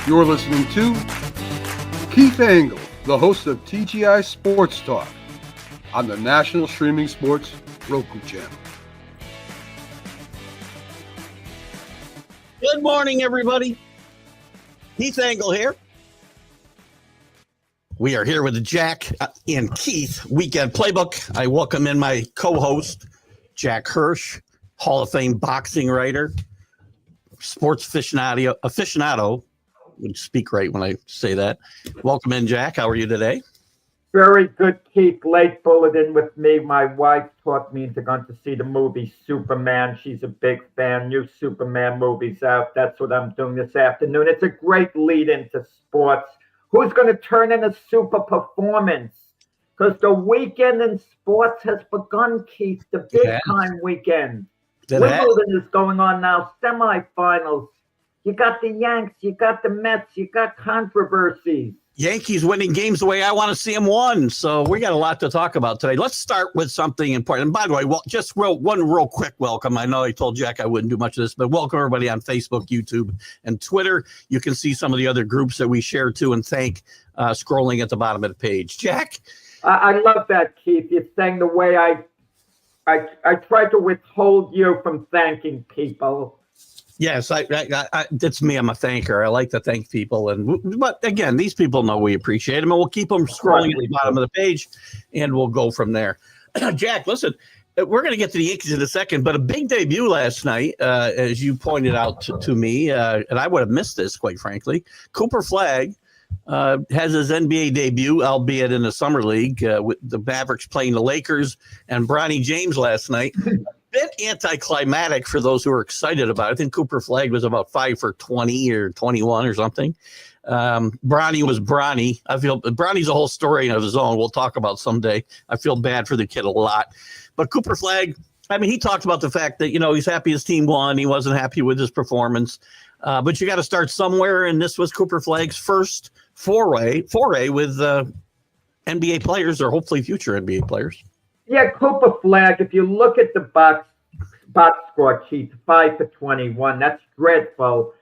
You're listening to Keith Angle, the host of TGI Sports Talk on the National Streaming Sports Roku channel. Good morning, everybody. Keith Angle here. We are here with Jack and Keith Weekend Playbook. I welcome in my co-host, Jack Hirsch, Hall of Fame boxing writer, sports aficionado. Would speak right when I say that. Welcome in, Jack. How are you today? Very good, Keith. Late bulletin with me. My wife talked me into going to see the movie Superman. She's a big fan. New Superman movie's out. That's what I'm doing this afternoon. It's a great lead into sports. Who's going to turn in a super performance? Because the weekend in sports has begun, Keith. The big-time weekend. Wimbledon is going on now. Semifinals. You got the Yanks. You got the Mets. You got controversies. Yankees winning games the way I want to see them won. So we got a lot to talk about today. Let's start with something important. And by the way, just one real quick welcome. I know I told Jack I wouldn't do much of this, but welcome everybody on Facebook, YouTube, and Twitter. You can see some of the other groups that we share too, and thank scrolling at the bottom of the page. Jack? I love that, Keith. You're saying the way I try to withhold you from thanking people. Yes, that's me. I'm a thanker. I like to thank people, but again, these people know we appreciate them, and we'll keep them scrolling at the bottom of the page, and we'll go from there. Jack, listen, we're going to get to the Yankees in a second, but a big debut last night, as you pointed out to me, and I would have missed this, quite frankly. Cooper Flagg has his NBA debut, albeit in the summer league, with the Mavericks playing the Lakers, and Bronny James last night. Bit anticlimactic for those who are excited about it. I think Cooper Flagg was about 5 for 20 or 21 or something. Bronny was Bronny. I feel Bronny's a whole story of his own. We'll talk about someday. I feel bad for the kid a lot. But Cooper Flagg, I mean, he talked about the fact that, he's happy his team won. He wasn't happy with his performance. But you got to start somewhere. And this was Cooper Flagg's first foray with NBA players, or hopefully future NBA players. Yeah, Cooper Flagg, if you look at the box score sheet, 5 for 21, that's dreadful.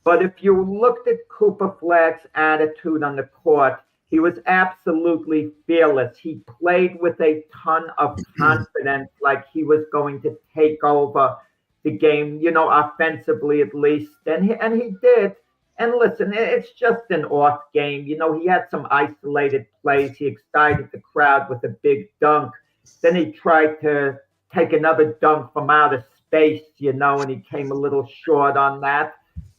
But if you looked at Cooper Flagg's attitude on the court, he was absolutely fearless. He played with a ton of confidence, like he was going to take over the game, offensively at least. And he did. And listen, it's just an off game. He had some isolated plays. He excited the crowd with a big dunk. Then he tried to take another dunk from outer space, and he came a little short on that.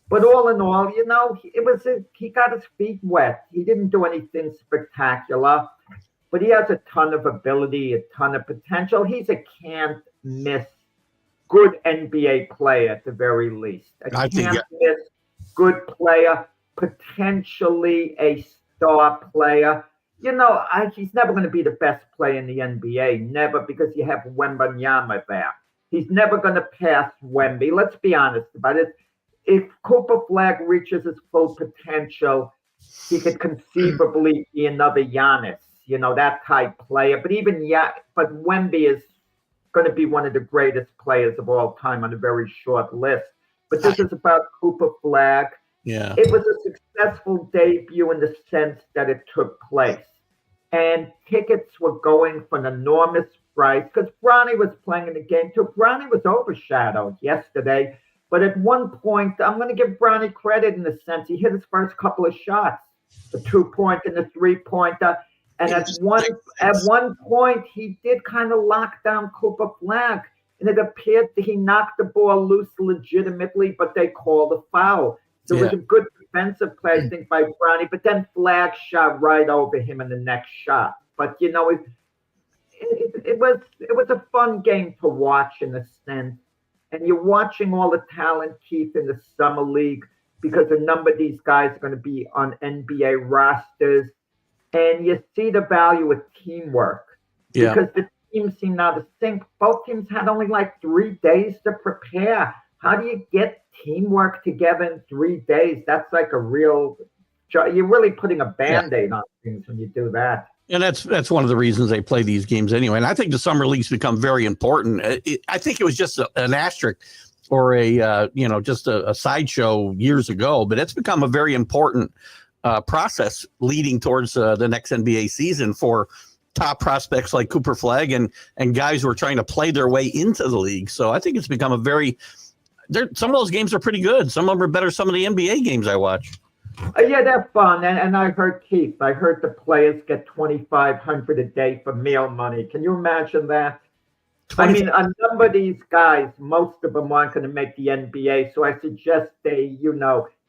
But all in all, he got his feet wet. He didn't do anything spectacular, but he has a ton of ability, a ton of potential. He's a can't miss good NBA player at the very least. A can't miss good player, potentially a star player. He's never going to be the best player in the NBA, never, because you have Wembanyama there. He's never going to pass Wemby. Let's be honest about it. If Cooper Flagg reaches his full potential, he could conceivably be another Giannis, that type player. But Wemby is going to be one of the greatest players of all time on a very short list. But this is about Cooper Flagg. Yeah. It was a successful debut in the sense that it took place. And tickets were going for an enormous price because Bronny was playing in the game too. Bronny was overshadowed yesterday. But at one point, I'm going to give Bronny credit in the sense he hit his first couple of shots, the 2-pointer and the 3-pointer. And at one point, he did kind of lock down Cooper Flagg. And it appeared that he knocked the ball loose legitimately, but they called a foul. So it was a good defensive play, I think, by Bronny. But then Flagg shot right over him in the next shot. But, it was a fun game to watch in a sense. And you're watching all the talent, Keith, in the summer league because a number of these guys are going to be on NBA rosters. And you see the value of teamwork because the teams seem now to think. Both teams had only like 3 days to prepare. How do you get teamwork together in 3 days? That's like a real you're really putting a Band-Aid on things when you do that. And that's one of the reasons they play these games anyway. And I think the summer leagues become very important. I think it was just an asterisk. or just a sideshow years ago, but it's become a very important process leading towards the next NBA season for top prospects like Cooper Flagg and guys who are trying to play their way into the league. So I think it's become some of those games are pretty good. Some of them are better. Some of the NBA games I watch. Yeah, they're fun. And I heard the players get $2,500 a day for meal money. Can you imagine that? I mean, a number of these guys, most of them aren't going to make the NBA. So I suggest they,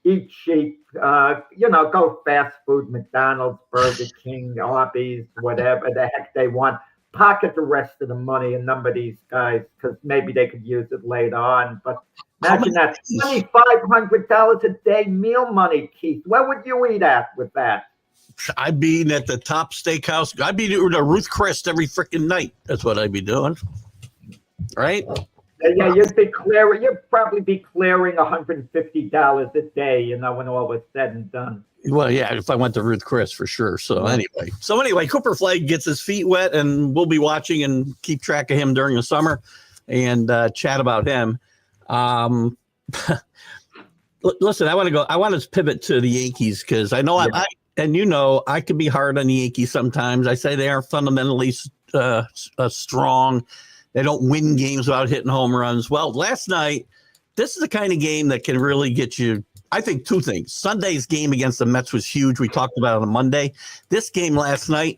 eat cheap, go fast food, McDonald's, Burger King, Arby's, whatever the heck they want. Pocket the rest of the money, a number of these guys, because maybe they could use it later on. But imagine that, $2,500 a day meal money, Keith. Where would you eat at with that? I'd be eating at the top steakhouse. I'd be doing a Ruth Chris every freaking night. That's what I'd be doing. Right? Yeah, you'd probably be clearing $150 a day, when all was said and done. Well, yeah, if I went to Ruth Chris for sure. So anyway, Cooper Flagg gets his feet wet, and we'll be watching and keep track of him during the summer and chat about him. Listen, I want to pivot to the Yankees because I know I could be hard on the Yankees sometimes. I say they are fundamentally strong. They don't win games without hitting home runs. Well, last night, this is the kind of game that can really get you, I think, two things. Sunday's game against the Mets was huge. We talked about it on Monday. This game last night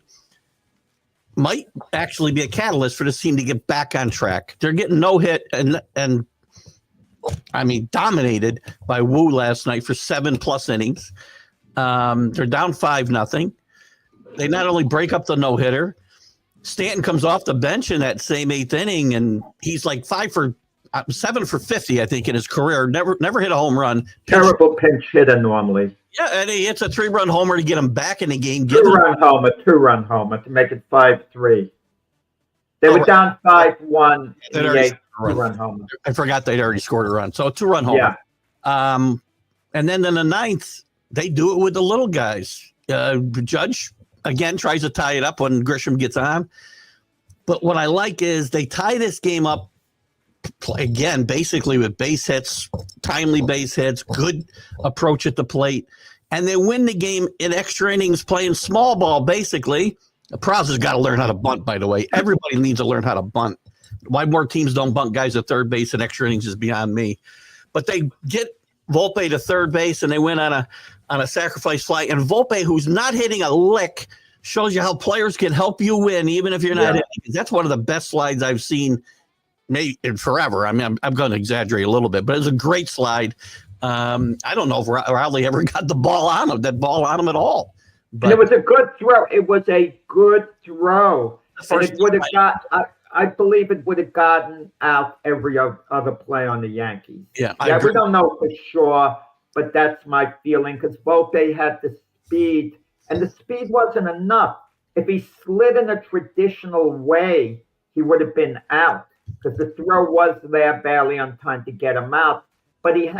might actually be a catalyst for this team to get back on track. They're getting no hit and dominated by Wu last night for 7+ innings. They're down 5-0. They not only break up the no-hitter, Stanton comes off the bench in that same 8th inning, and he's like 7 for 50, I think, in his career. Never hit a home run. Terrible pinch hitter normally. Yeah, and he hits a 3-run homer to get him back in the game. Two-run homer to make it 5-3. They were down 5-1 in the 8th. 2-run homer. I forgot they'd already scored a run. So a 2-run homer. Yeah. And then in the 9th, they do it with the little guys. Judge again tries to tie it up when Grisham gets on. But what I like is they tie this game up again, basically with base hits, timely base hits, good approach at the plate. And they win the game in extra innings playing small ball, basically. Praz has got to learn how to bunt, by the way. Everybody needs to learn how to bunt. Why more teams don't bunt guys at third base in extra innings is beyond me. But they get Volpe to third base, and they win on a sacrifice fly. And Volpe, who's not hitting a lick, shows you how players can help you win, even if you're not hitting. That's one of the best slides I've seen maybe in forever. I mean, I'm going to exaggerate a little bit, but it's a great slide. I don't know if Rowley ever got that ball on him at all. But and it was a good throw. And it would have I believe it would have gotten out every other play on the Yankees. Yeah, we don't know for sure, but that's my feeling because Volpe had the speed, and the speed wasn't enough. If he slid in a traditional way, he would have been out because the throw was there barely on time to get him out. But he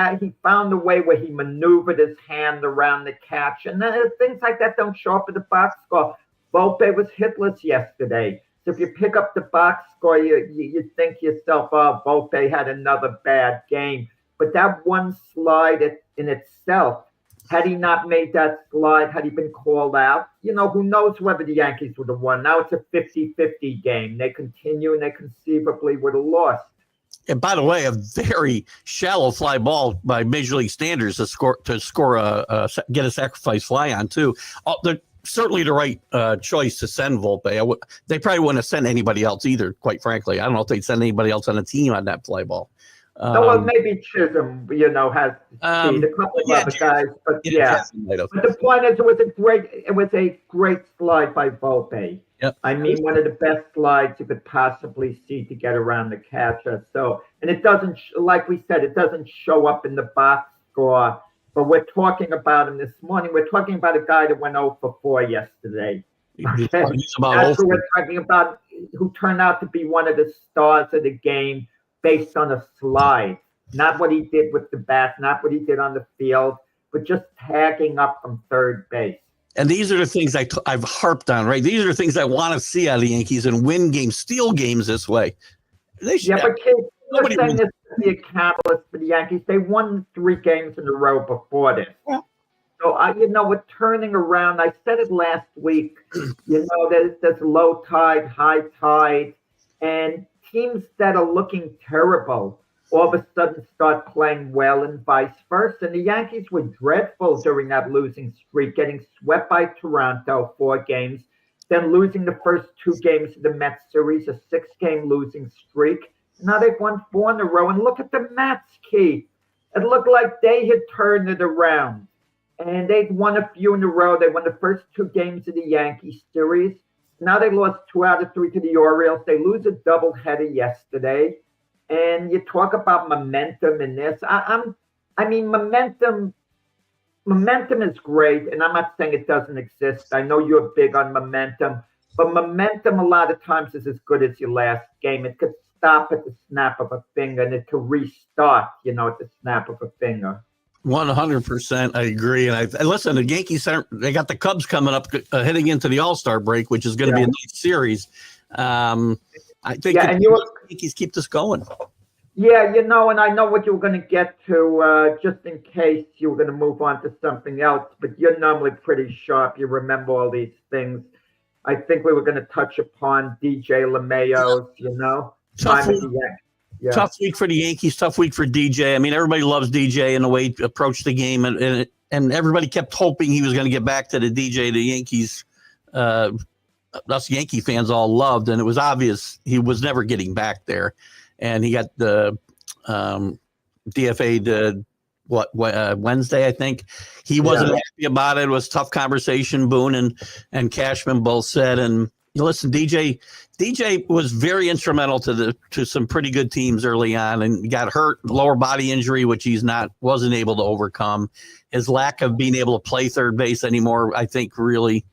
found a way where he maneuvered his hand around the catch, and then things like that don't show up in the box score. Volpe was hitless yesterday. So if you pick up the box score, you think to yourself, oh, Volpe had another bad game. But that one slide in itself, had he not made that slide, had he been called out, who knows whether the Yankees would have won. Now it's a 50-50 game. They continue and they conceivably would have lost. And by the way, a very shallow fly ball by Major League standards to get a sacrifice fly on too. They're certainly the right choice to send Volpe. They probably wouldn't have sent anybody else either, quite frankly. I don't know if they'd send anybody else on the team on that fly ball. Well, maybe Chisholm, has speed, a couple of other guys, but But the point is, it was a great slide by Volpe. Yep. I mean, one of the best slides you could possibly see to get around the catcher. So, and it doesn't, like we said, it doesn't show up in the box score. But we're talking about him this morning. We're talking about a guy that went 0 for 4 yesterday. That's who we're talking about, who turned out to be one of the stars of the game based on a slide. Not what he did with the bat, not what he did on the field, but just tagging up from third base. And these are the things I've harped on, right? These are the things I want to see out of the Yankees and win games, steal games this way. But Keith, you're saying this be a catalyst for the Yankees. They won 3 games in a row before this. Yeah. So, with turning around, I said it last week, there's low tide, high tide, and teams that are looking terrible all of a sudden start playing well and vice versa. And the Yankees were dreadful during that losing streak, getting swept by Toronto 4 games, then losing the first 2 games of the Mets series, a 6-game losing streak. Now they've won 4 in a row. And look at the Mets, Keith. It looked like they had turned it around. And they'd won a few in a row. They won the first 2 games of the Yankees series. Now they lost 2 out of 3 to the Orioles. They lose a doubleheader yesterday. And you talk about momentum in this. Momentum is great, and I'm not saying it doesn't exist. I know you're big on momentum, but momentum a lot of times is as good as your last game. It could stop at the snap of a finger, and it could restart, at the snap of a finger. 100%, I agree. And listen, the Yankees, they got the Cubs coming up, heading into the All-Star break, which is going to be a nice series. I think the Yankees keep this going. Yeah, and I know what you were going to get to, just in case you were going to move on to something else, but you're normally pretty sharp. You remember all these things. I think we were going to touch upon DJ LeMayo's, Tough week for the Yankees, tough week for DJ. I mean, everybody loves DJ and the way he approached the game, and everybody kept hoping he was going to get back to the DJ the Yankees, us Yankee fans all loved, and it was obvious he was never getting back there. And he got the DFA'd Wednesday, I think. He wasn't happy about it. It was a tough conversation. Boone and Cashman both said. And listen, DJ was very instrumental to some pretty good teams early on, and got hurt, lower body injury, which wasn't able to overcome. His lack of being able to play third base anymore, I think, really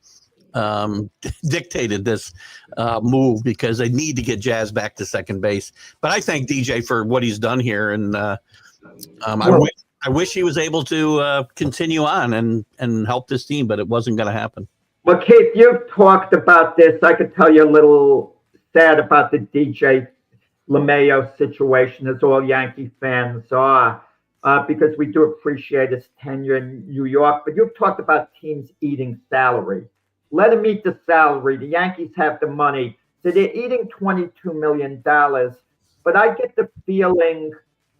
dictated this move, because they need to get Jazz back to second base. But I thank DJ for what he's done here, and I wish he was able to continue on and help this team, but it wasn't going to happen. Well, Keith, you've talked about this. I could tell you a little sad about the DJ LeMayo situation, as all Yankee fans are, because we do appreciate his tenure in New York. But you've talked about teams eating salary. Let him eat the salary. The Yankees have the money. So they're eating $22 million. But I get the feeling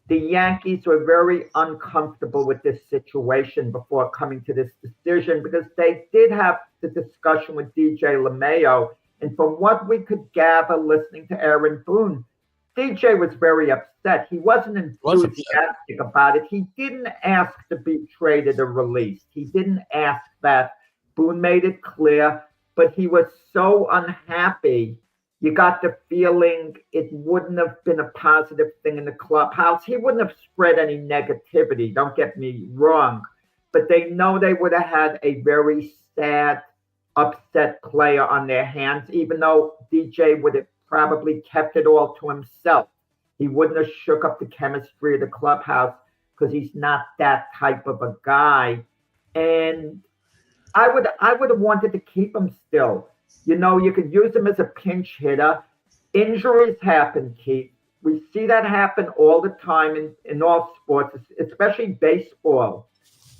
the Yankees were very uncomfortable with this situation before coming to this decision, because they did have the discussion with DJ LeMayo. And from what we could gather listening to Aaron Boone, DJ was very upset. He wasn't enthusiastic about it. He didn't ask to be traded or released. He didn't ask that. Boone made it clear, but he was so unhappy. You got the feeling it wouldn't have been a positive thing in the clubhouse. He wouldn't have spread any negativity, don't get me wrong, but they know they would have had a very sad, upset player on their hands, even though DJ would have probably kept it all to himself. He wouldn't have shook up the chemistry of the clubhouse, because he's not that type of a guy. And I would have wanted to keep him still. You could use him as a pinch hitter. Injuries happen, Keith. We see that happen all the time in all sports, especially baseball.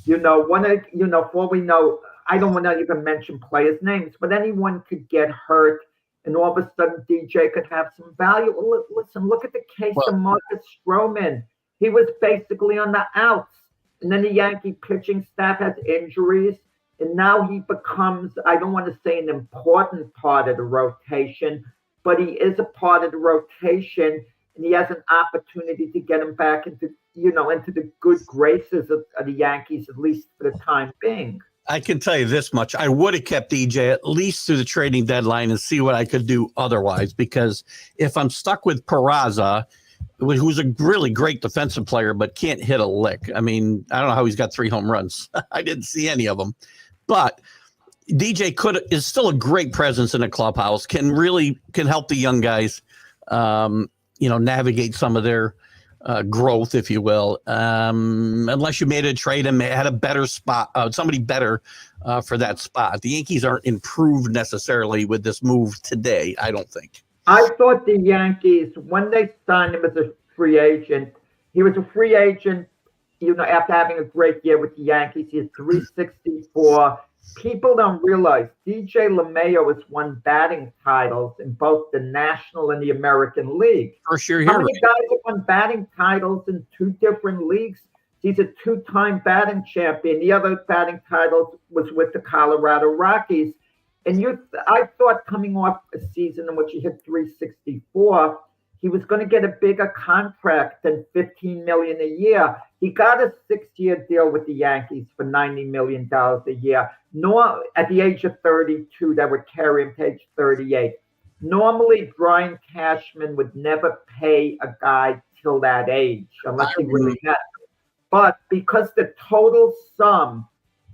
For we know, I don't want to even mention players' names, but anyone could get hurt, and all of a sudden DJ could have some value. Well, listen, look at the case of Marcus Stroman. He was basically on the outs, and then the Yankee pitching staff has injuries. And now he becomes, I don't want to say an important part of the rotation, but he is a part of the rotation, and he has an opportunity to get him back into the good graces of the Yankees, at least for the time being. I can tell you this much. I would have kept EJ at least through the trading deadline and see what I could do otherwise, because if I'm stuck with Peraza, who's a really great defensive player but can't hit a lick. I mean, I don't know how he's got 3 home runs. I didn't see any of them. But DJ is still a great presence in the clubhouse, can help the young guys, navigate some of their growth, if you will. Unless you made a trade and had a better spot, somebody better for that spot. The Yankees aren't improved necessarily with this move today, I don't think. I thought the Yankees, when they signed him as a free agent, He was a free agent, after having a great year with the Yankees. He had 364. People don't realize DJ LeMayo has won batting titles in both the National and the American League. First year How here, many guys have won batting titles in 2 different leagues? He's a 2-time batting champion. The other batting title was with the Colorado Rockies. And I thought coming off a season in which he hit 364, he was going to get a bigger contract than $15 million a year. He got a 6-year deal with the Yankees for $90 million a year. At the age of 32, that would carry him to age 38. Normally, Brian Cashman would never pay a guy till that age, unless he really had. But because the total sum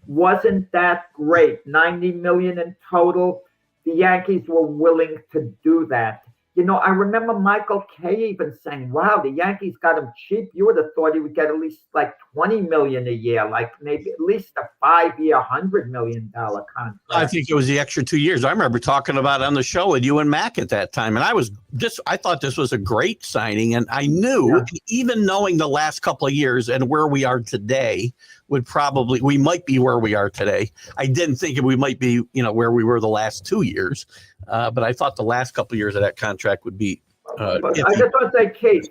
wasn't that great, $90 million in total, the Yankees were willing to do that. I remember Michael Kay even saying, wow, the Yankees got him cheap. You would have thought he would get at least like $20 million a year, like maybe at least a 5-year, $100 million contract. I think it was the extra 2 years. I remember talking about it on the show with you and Mac at that time. And I thought this was a great signing. And I knew, even knowing the last couple of years and where we are today, we might be where we are today. I didn't think we might be, where we were the last 2 years. But I thought the last couple of years of that contract would be. I just want to say, Keith,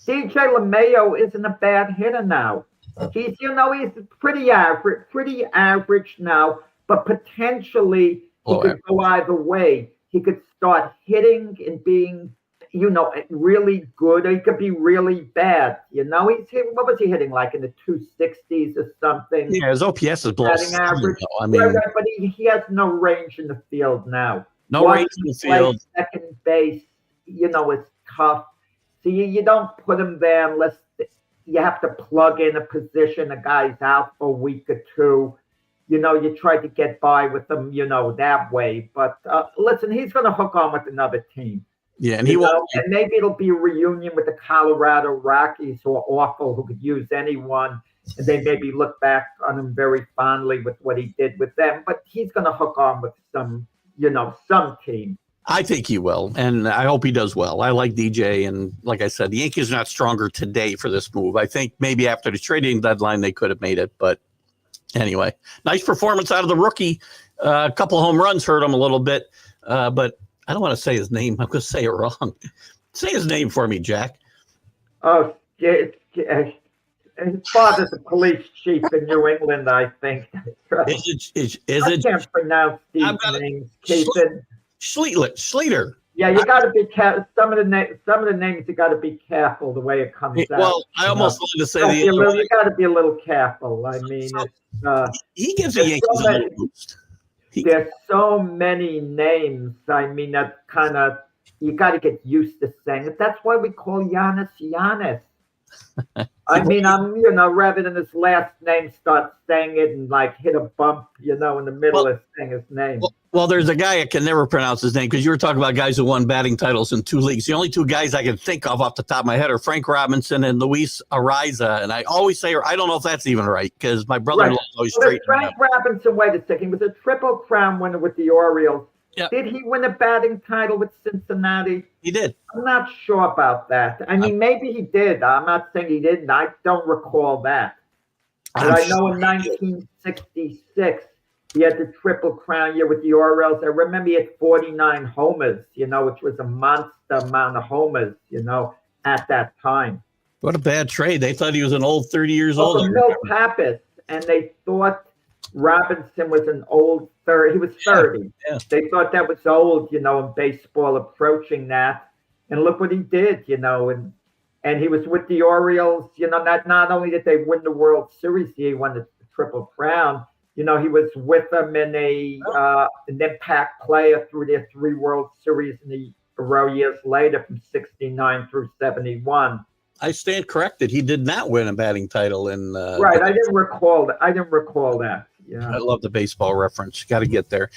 DJ LeMayo isn't a bad hitter now. He's pretty average now, but potentially he could go either way. He could start hitting and being, really good, or he could be really bad. What was he hitting, like in the 260s or something? Yeah, his OPS is below average. But he has no range in the field now. No range in the field. Second base, is tough. So you don't put him there unless you have to plug in a position. A guy's out for a week or two. You try to get by with him, that way. But listen, he's going to hook on with another team. Yeah, and and maybe it'll be a reunion with the Colorado Rockies, who are awful, who could use anyone. And they maybe look back on him very fondly with what he did with them. But he's going to hook on with some team. I think he will, and I hope he does well. I like DJ, and like I said, the Yankees are not stronger today for this move. I think maybe after the trading deadline they could have made it, but anyway, nice performance out of the rookie. A couple of home runs hurt him a little bit, but I don't want to say his name. I'm going to say it wrong. Say his name for me, Jack. Oh, his father's a police chief in New England, I think. I can't pronounce these names, Keithan. Schleter. Yeah, you got to be careful. Some of the names you got to be careful the way it comes out. Well, I almost wanted to say you got to be a little careful. I mean, he gives the Yankees a little boost. There's so many names. I mean, that kind of you got to get used to saying it. That's why we call Giannis. I mean, rather than his last name, start saying it and like hit a bump, in the middle of saying his name. Well, there's a guy I can never pronounce his name because you were talking about guys who won batting titles in 2 leagues. The only 2 guys I can think of off the top of my head are Frank Robinson and Luis Ariza. And I always say, I don't know if that's even right because my brother-in-law always straight. Frank Robinson, wait a second, he was a Triple Crown winner with the Orioles. Yep. Did he win a batting title with Cincinnati? He did. I'm not sure about that. I mean, maybe he did. I'm not saying he didn't. I don't recall that. But I know in 1966, he had the Triple Crown year with the Orioles. I remember he had 49 homers, which was a monster amount of homers, at that time. What a bad trade. They thought he was an old 30 years old. Mil Pappas, and they thought Robinson was an old 30. He was 30. Yeah. They thought that was old, in baseball, approaching that. And look what he did, and he was with the Orioles. Not only did they win the World Series, he won the Triple Crown. He was with them in an impact player through their 3 World Series in the row years later, from 69 through 71. I stand corrected. He did not win a batting title in. Right, I didn't recall that. Yeah, I love the baseball reference. Got to get there.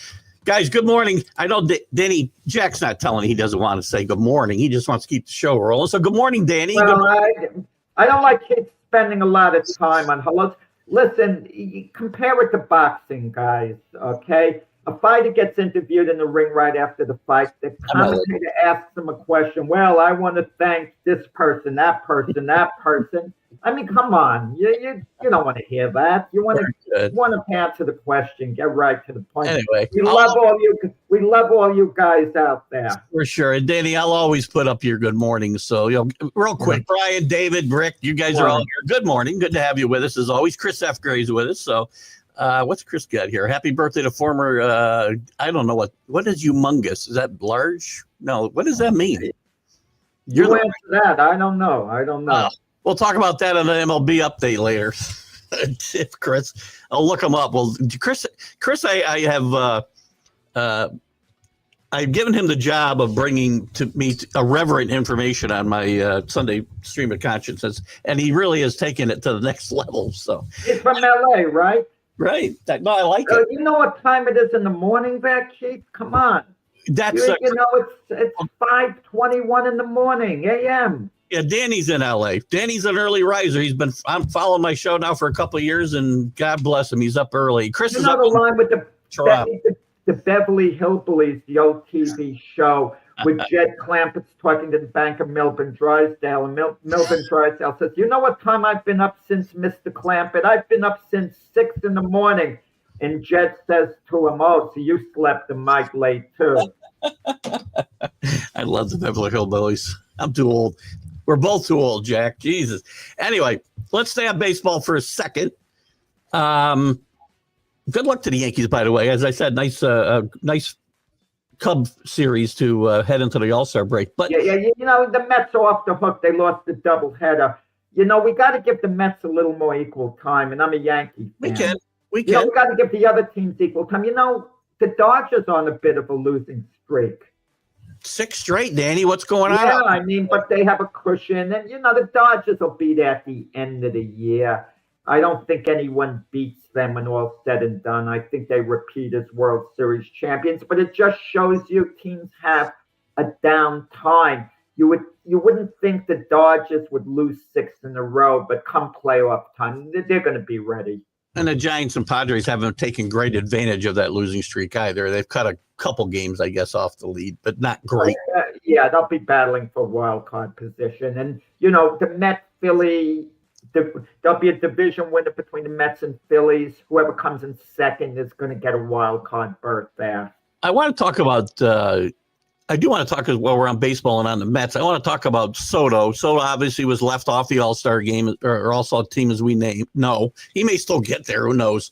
Guys, good morning. I know Danny, Jack's not telling he doesn't want to say good morning. He just wants to keep the show rolling. So good morning, Danny. Well, I don't like kids spending a lot of time on hellos. Listen, compare it to boxing, guys, okay? A fighter gets interviewed in the ring right after the fight. The commentator asks him a question. Well, I want to thank this person, that person, that person. I mean, come on. You don't want to hear that. You want to answer the question. Get right to the point. Anyway, we love all you. We love all you guys out there. For sure. And Danny, I'll always put up your good morning. So, real quick, Brian, David, Rick, you guys are all here. Good morning. Good to have you with us as always. Chris F. Gray's with us. So, what's Chris got here? Happy birthday to former, I don't know what is humongous? Is that large? No, what does that mean? You answer that. I don't know. We'll talk about that on the MLB update later. Chris, I'll look him up. Well, Chris, I have, I've given him the job of bringing to me irreverent information on my Sunday stream of consciousness, and he really has taken it to the next level. So he's from LA, right? Right. No, I like it. You know what time it is in the morning back, Keith? Come on. That's it's 5:21 in the morning, a.m. Yeah, Danny's in LA. Danny's an early riser. I'm following my show now for a couple of years, and God bless him, he's up early. Chris is up the line with Toronto. The Beverly Hillbillies, the old TV show with Jed Clampett's talking to the banker Melvin Drysdale, and Melvin Drysdale says, "You know what time I've been up since, Mr. Clampett? I've been up since 6 in the morning." And Jed says to him, "Oh, so you slept a mite late too." I love the Beverly Hillbillies. I'm too old. We're both too old, Jack. Jesus. Anyway, let's stay on baseball for a second. Good luck to the Yankees, by the way. As I said, nice Cub series to head into the All-Star break. But yeah, the Mets are off the hook. They lost the doubleheader. We got to give the Mets a little more equal time, and I'm a Yankee fan. We can. We got to give the other teams equal time. The Dodgers on a bit of a losing streak. 6 straight, Danny. What's going on? Yeah, but they have a cushion, and the Dodgers will beat at the end of the year. I don't think anyone beats them when all's said and done. I think they repeat as World Series champions, but it just shows you teams have a down time. You wouldn't think the Dodgers would lose 6 in a row, but come playoff time, they're going to be ready. And the Giants and Padres haven't taken great advantage of that losing streak either. They've cut a couple games, I guess, off the lead, but not great. They'll be battling for wild card position. And, the Met, Philly, there'll be a division winner between the Mets and Phillies. Whoever comes in second is going to get a wild card berth there. I want to talk about I do want to talk while we're on baseball and on the Mets. I want to talk about Soto. Soto obviously was left off the All-Star game or All-Star team as we know. He may still get there. Who knows?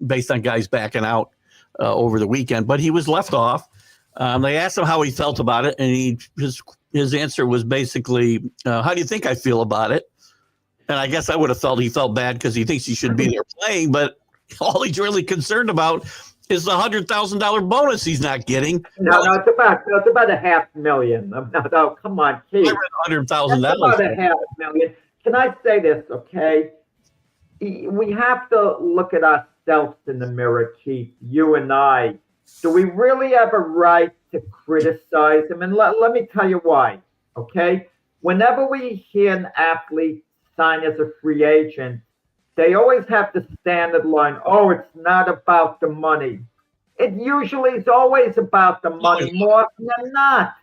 Based on guys backing out over the weekend, but he was left off. They asked him how he felt about it, and his answer was basically, "How do you think I feel about it?" And I guess I would have felt he felt bad because he thinks he should be there playing, but all he's really concerned about is the $100,000 bonus he's not getting. No, it's about $500,000. No, come on, Keith. $100,000. About $500,000. Can I say this? Okay, we have to look at ourselves in the mirror, Keith. You and I. Do we really have a right to criticize him? And let me tell you why. Okay, whenever we hear an athlete sign as a free agent, they always have the standard line, "Oh, it's not about the money." It usually is always about the money, more often than not.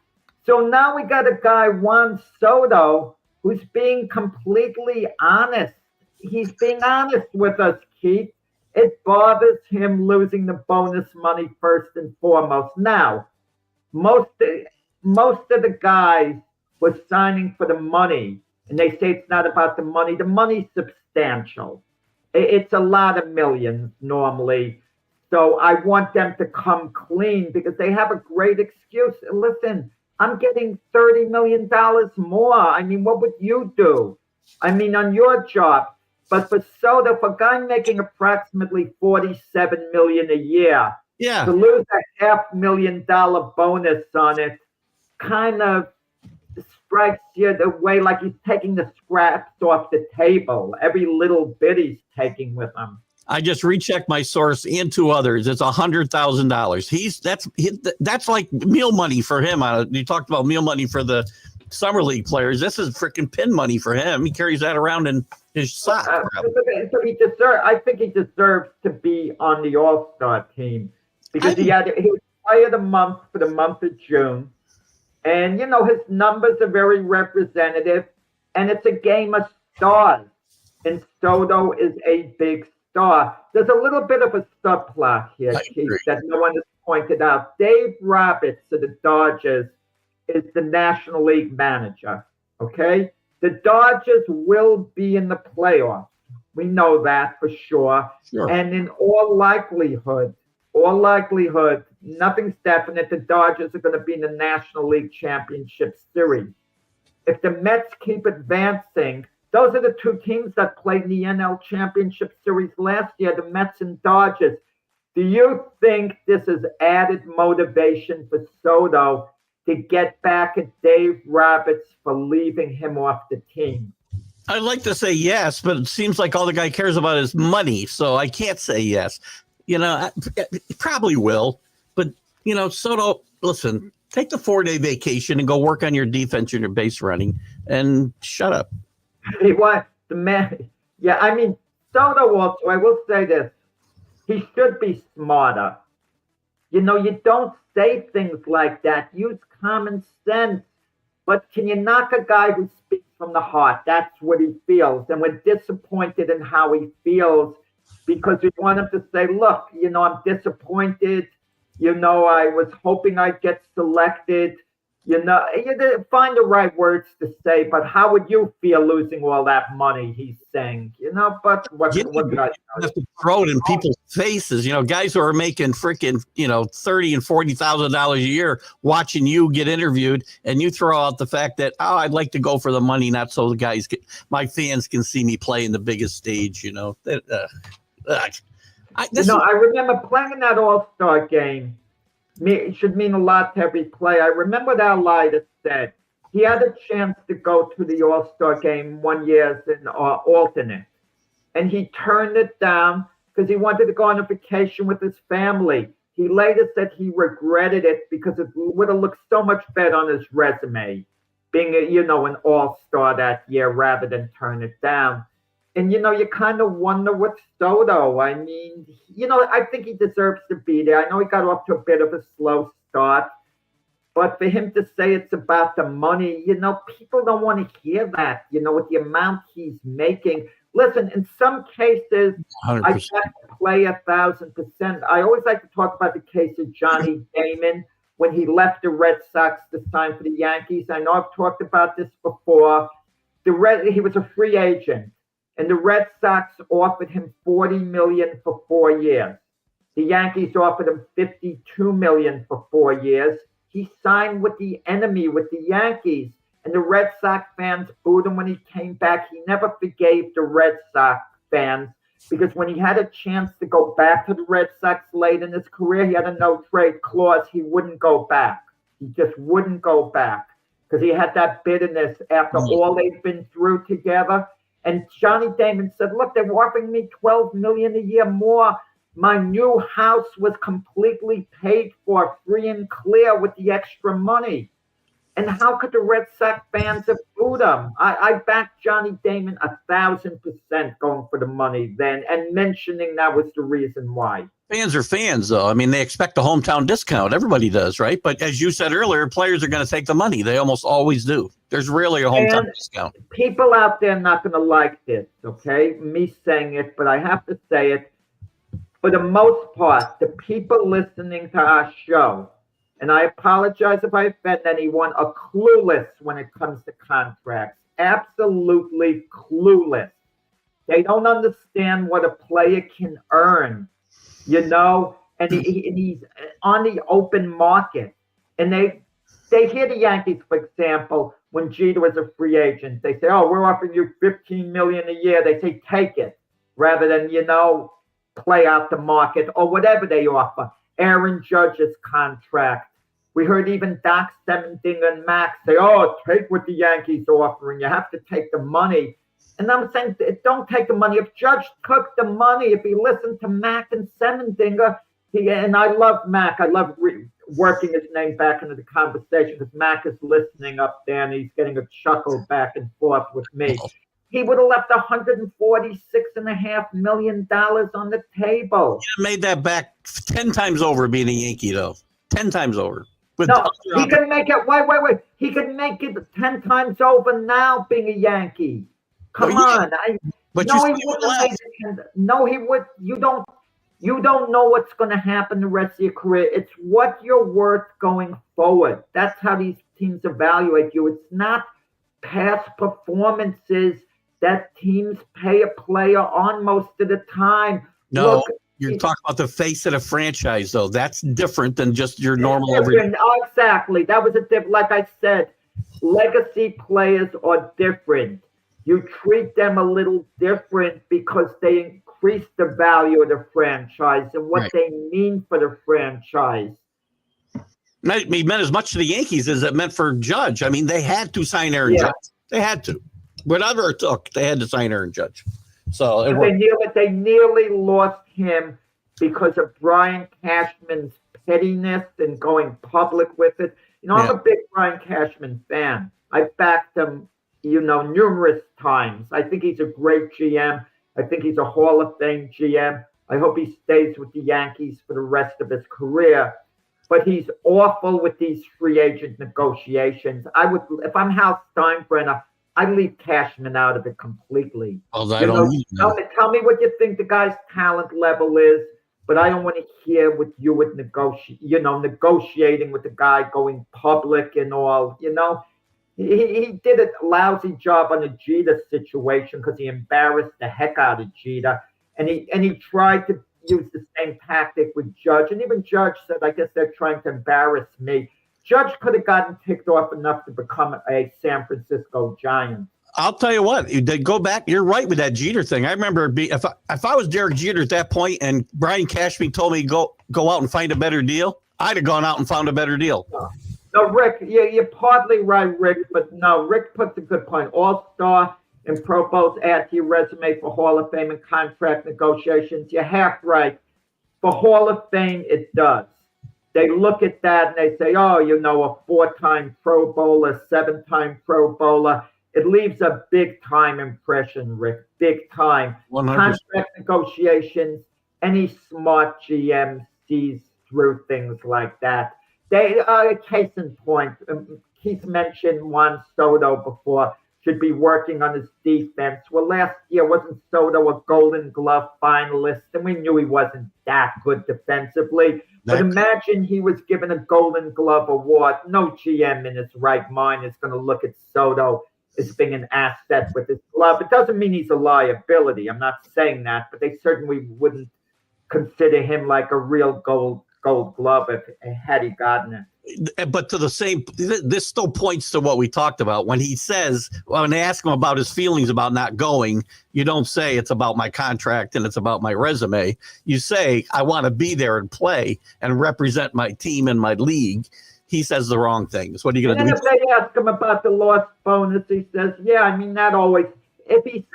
So now we got a guy, Juan Soto, who's being completely honest. He's being honest with us, Keith. It bothers him losing the bonus money first and foremost. Now, most of the guys were signing for the money, and they say it's not about the money. The money's substantial. It's a lot of millions normally. So I want them to come clean because they have a great excuse. Listen, I'm getting $30 million more. I mean, what would you do? I mean, on your job. But for Soto, for a guy making approximately $47 million a year, to lose a $500,000 bonus on it kind of strikes you the way like he's taking the scraps off the table. Every little bit he's taking with him. I just rechecked my source and 2 others. It's $100,000. That's like meal money for him. You talked about meal money for the summer league players. This is freaking pin money for him. He carries that around in His sock. So I think he deserves to be on the All-Star team because he was player of the month for the month of June. And, his numbers are very representative. And it's a game of stars. And Soto is a big star. There's a little bit of a subplot here, Keith, that no one has pointed out. Dave Roberts of the Dodgers is the National League manager, okay? The Dodgers will be in the playoffs. We know that for sure. And in all likelihood, nothing's definite. The Dodgers are going to be in the National League Championship Series. If the Mets keep advancing, those are the two teams that played in the NL Championship Series last year, the Mets and Dodgers. Do you think this is added motivation for Soto to get back at Dave Roberts for leaving him off the team? I'd like to say yes, but it seems like all the guy cares about is money, so I can't say yes. He probably will. But, Soto, listen, take the 4-day vacation and go work on your defense and your base running and shut up. Soto also, I will say this, he should be smarter. You don't say things like that. Use common sense. But can you knock a guy who speaks from the heart? That's what he feels. And we're disappointed in how he feels because we want him to say, look, I'm disappointed. I was hoping I'd get selected. You find the right words to say, but how would you feel losing all that money? He's saying, but what you have to throw it in people's faces. Guys who are making freaking, $30,000 and $40,000 a year watching you get interviewed, and you throw out the fact that, I'd like to go for the money, not so the guys my fans can see me play in the biggest stage. I remember playing in that All-Star game. It should mean a lot to every player. I remember that Leiter said he had a chance to go to the All-Star game one year as an alternate. And he turned it down because he wanted to go on a vacation with his family. He later said he regretted it because it would have looked so much better on his resume, being an All-Star that year rather than turn it down. And, you kind of wonder with Soto. I mean, I think he deserves to be there. I know he got off to a bit of a slow start. But for him to say it's about the money, people don't want to hear that, with the amount he's making. Listen, in some cases, 100%. I have to play 1,000%. I always like to talk about the case of Johnny Damon when he left the Red Sox to sign for the Yankees. I know I've talked about this before. He was a free agent. And the Red Sox offered him $40 million for 4 years. The Yankees offered him $52 million for 4 years. He signed with the enemy, with the Yankees. And the Red Sox fans booed him when he came back. He never forgave the Red Sox fans because when he had a chance to go back to the Red Sox late in his career, he had a no-trade clause. He wouldn't go back. He just wouldn't go back because he had that bitterness after all they've been through together. And Johnny Damon said, look, they're offering me $12 million a year more. My new house was completely paid for, free and clear with the extra money. And how could the Red Sox fans have booed him? I backed Johnny Damon 1,000% going for the money then and mentioning that was the reason why. Fans are fans, though. I mean, they expect a hometown discount. Everybody does, right? But as you said earlier, players are going to take the money. They almost always do. There's rarely a hometown discount. People out there are not going to like this, okay? Me saying it, but I have to say it. For the most part, the people listening to our show, and I apologize if I offend anyone, are clueless when it comes to contracts. Absolutely clueless. They don't understand what a player can earn. And he's on the open market. And they hear the Yankees, for example, when Jeter was a free agent. They say, we're offering you $15 million a year. They say, take it, rather than, play out the market or whatever they offer. Aaron Judge's contract. We heard even Doc Semendinger and Max say, take what the Yankees are offering. You have to take the money. And I'm saying, don't take the money. If Judge took the money, if he listened to Mac and Semendinger, and I love Mac. I love working his name back into the conversation because Mac is listening up there and he's getting a chuckle back and forth with me. he would have left $146.5 million on the table. He made that back 10 times over being a Yankee, though. 10 times over. No, he can make it. Wait. He can make it 10 times over now being a Yankee. Come on. But no, he wouldn't have made it. No, he would. You don't know what's going to happen the rest of your career. It's what you're worth going forward. That's how these teams evaluate you. It's not past performances that teams pay a player on most of the time. No, Look, you're talking about the face of the franchise, though. That's different than just your normal every. Oh, exactly. That was a different. Like I said, legacy players are different. You treat them a little different because they increase the value of the franchise and what they mean for the franchise. It meant as much to the Yankees as it meant for Judge. I mean, they had to sign Aaron Judge. They had to. Whatever it took, they had to sign Aaron Judge. So they nearly lost him because of Brian Cashman's pettiness and going public with it. I'm a big Brian Cashman fan. I backed him, numerous times. I think he's a great GM. I think he's a Hall of Fame GM. I hope he stays with the Yankees for the rest of his career. But he's awful with these free agent negotiations. If I'm Hal Steinbrenner, I'd leave Cashman out of it completely. Well, tell me what you think the guy's talent level is, but I don't want to hear with negotiating with the guy, going public and all. He did a lousy job on the Jeter situation because he embarrassed the heck out of Jeter, and he tried to use the same tactic with Judge, and even Judge said, I guess they're trying to embarrass me. Judge could have gotten ticked off enough to become a San Francisco Giant. I'll tell you what, they go back. You're right with that Jeter thing. I remember if I was Derek Jeter at that point and Brian Cashman told me go out and find a better deal, I'd have gone out and found a better deal. No, Rick, you're partly right, Rick, but no, Rick puts a good point. All-star and Pro Bowls add to your resume for Hall of Fame and contract negotiations. You're half right. For Hall of Fame, it does. They look at that and they say, a 4-time Pro Bowler, 7-time Pro Bowler. It leaves a big-time impression, Rick, big time. 100%. Contract negotiations, any smart GM sees through things like that. Case in point, Keith mentioned Juan Soto before, should be working on his defense. Well, last year, wasn't Soto a Golden Glove finalist? And we knew he wasn't that good defensively. But imagine he was given a Golden Glove award. No GM in his right mind is going to look at Soto as being an asset with his glove. It doesn't mean he's a liability. I'm not saying that, but they certainly wouldn't consider him like a real gold glove had he gotten it. But this still points to what we talked about when he says, when they ask him about his feelings about not going, you don't say it's about my contract and it's about my resume. You say, I want to be there and play and represent my team and my league. He says the wrong things. What are you going to do? And if they ask him about the lost bonus, he says, that always, if he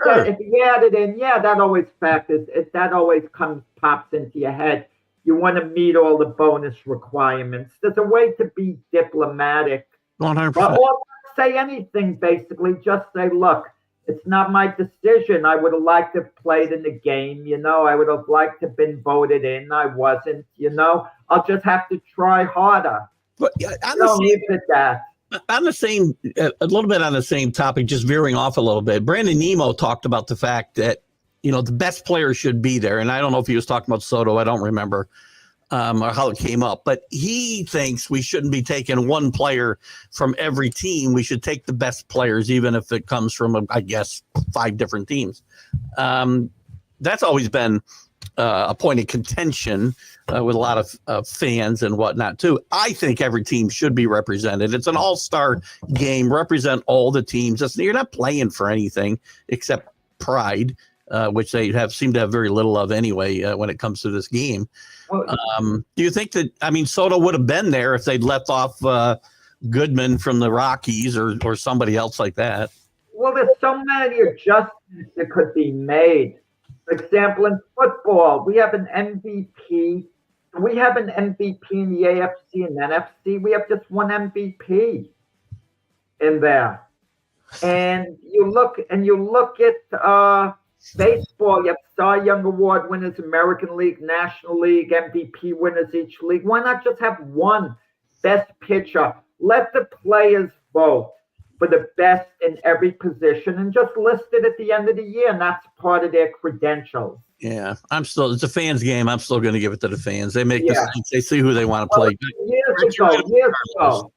added in, that always factors. That always pops into your head. You want to meet all the bonus requirements. There's a way to be diplomatic. 100%. Or not say anything, basically. Just say, look, it's not my decision. I would have liked to have played in the game. I would have liked to have been voted in. I wasn't, I'll just have to try harder. But a little bit on the same topic, just veering off a little bit. Brandon Nemo talked about the fact that, the best players should be there. And I don't know if he was talking about Soto. I don't remember or how it came up. But he thinks we shouldn't be taking one player from every team. We should take the best players, even if it comes from, 5 different teams. That's always been a point of contention with a lot of fans and whatnot, too. I think every team should be represented. It's an all-star game. Represent all the teams. You're not playing for anything except pride. Which they seem to have very little of anyway when it comes to this game. Do you think that, Soto would have been there if they'd left off Goodman from the Rockies or somebody else like that? Well, there's so many adjustments that could be made. For example, in football, we have an MVP. We have an MVP in the AFC and NFC. We have just one MVP in there. And you look at baseball. You have Cy Young Award winners, American League, National League, MVP winners each league. Why not just have one best pitcher? Let the players vote for the best in every position and just list it at the end of the year, and that's part of their credentials. Yeah, it's a fans game. I'm still going to give it to the fans. They make Yeah. they see who they want to play. Years ago,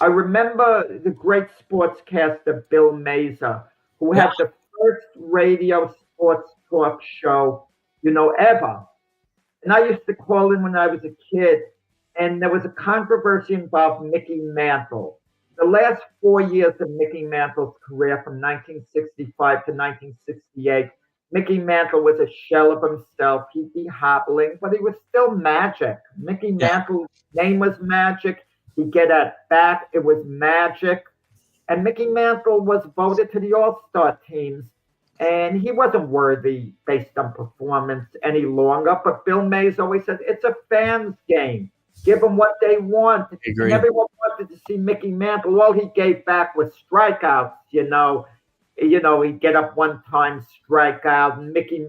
I remember the great sportscaster Bill Mazer, who had the first radio sports talk show, ever. And I used to call in when I was a kid, and there was a controversy involved Mickey Mantle. The last 4 years of Mickey Mantle's career, from 1965 to 1968, Mickey Mantle was a shell of himself. He'd be hobbling, but he was still magic. Mickey Mantle's name was magic. He'd get at bat. It was magic. And Mickey Mantle was voted to the All-Star teams. And he wasn't worthy based on performance any longer. But Bill Mays always said, it's a fans game. Give them what they want. And everyone wanted to see Mickey Mantle. All he gave back was strikeouts, he'd get up one time, strike out. And Mickey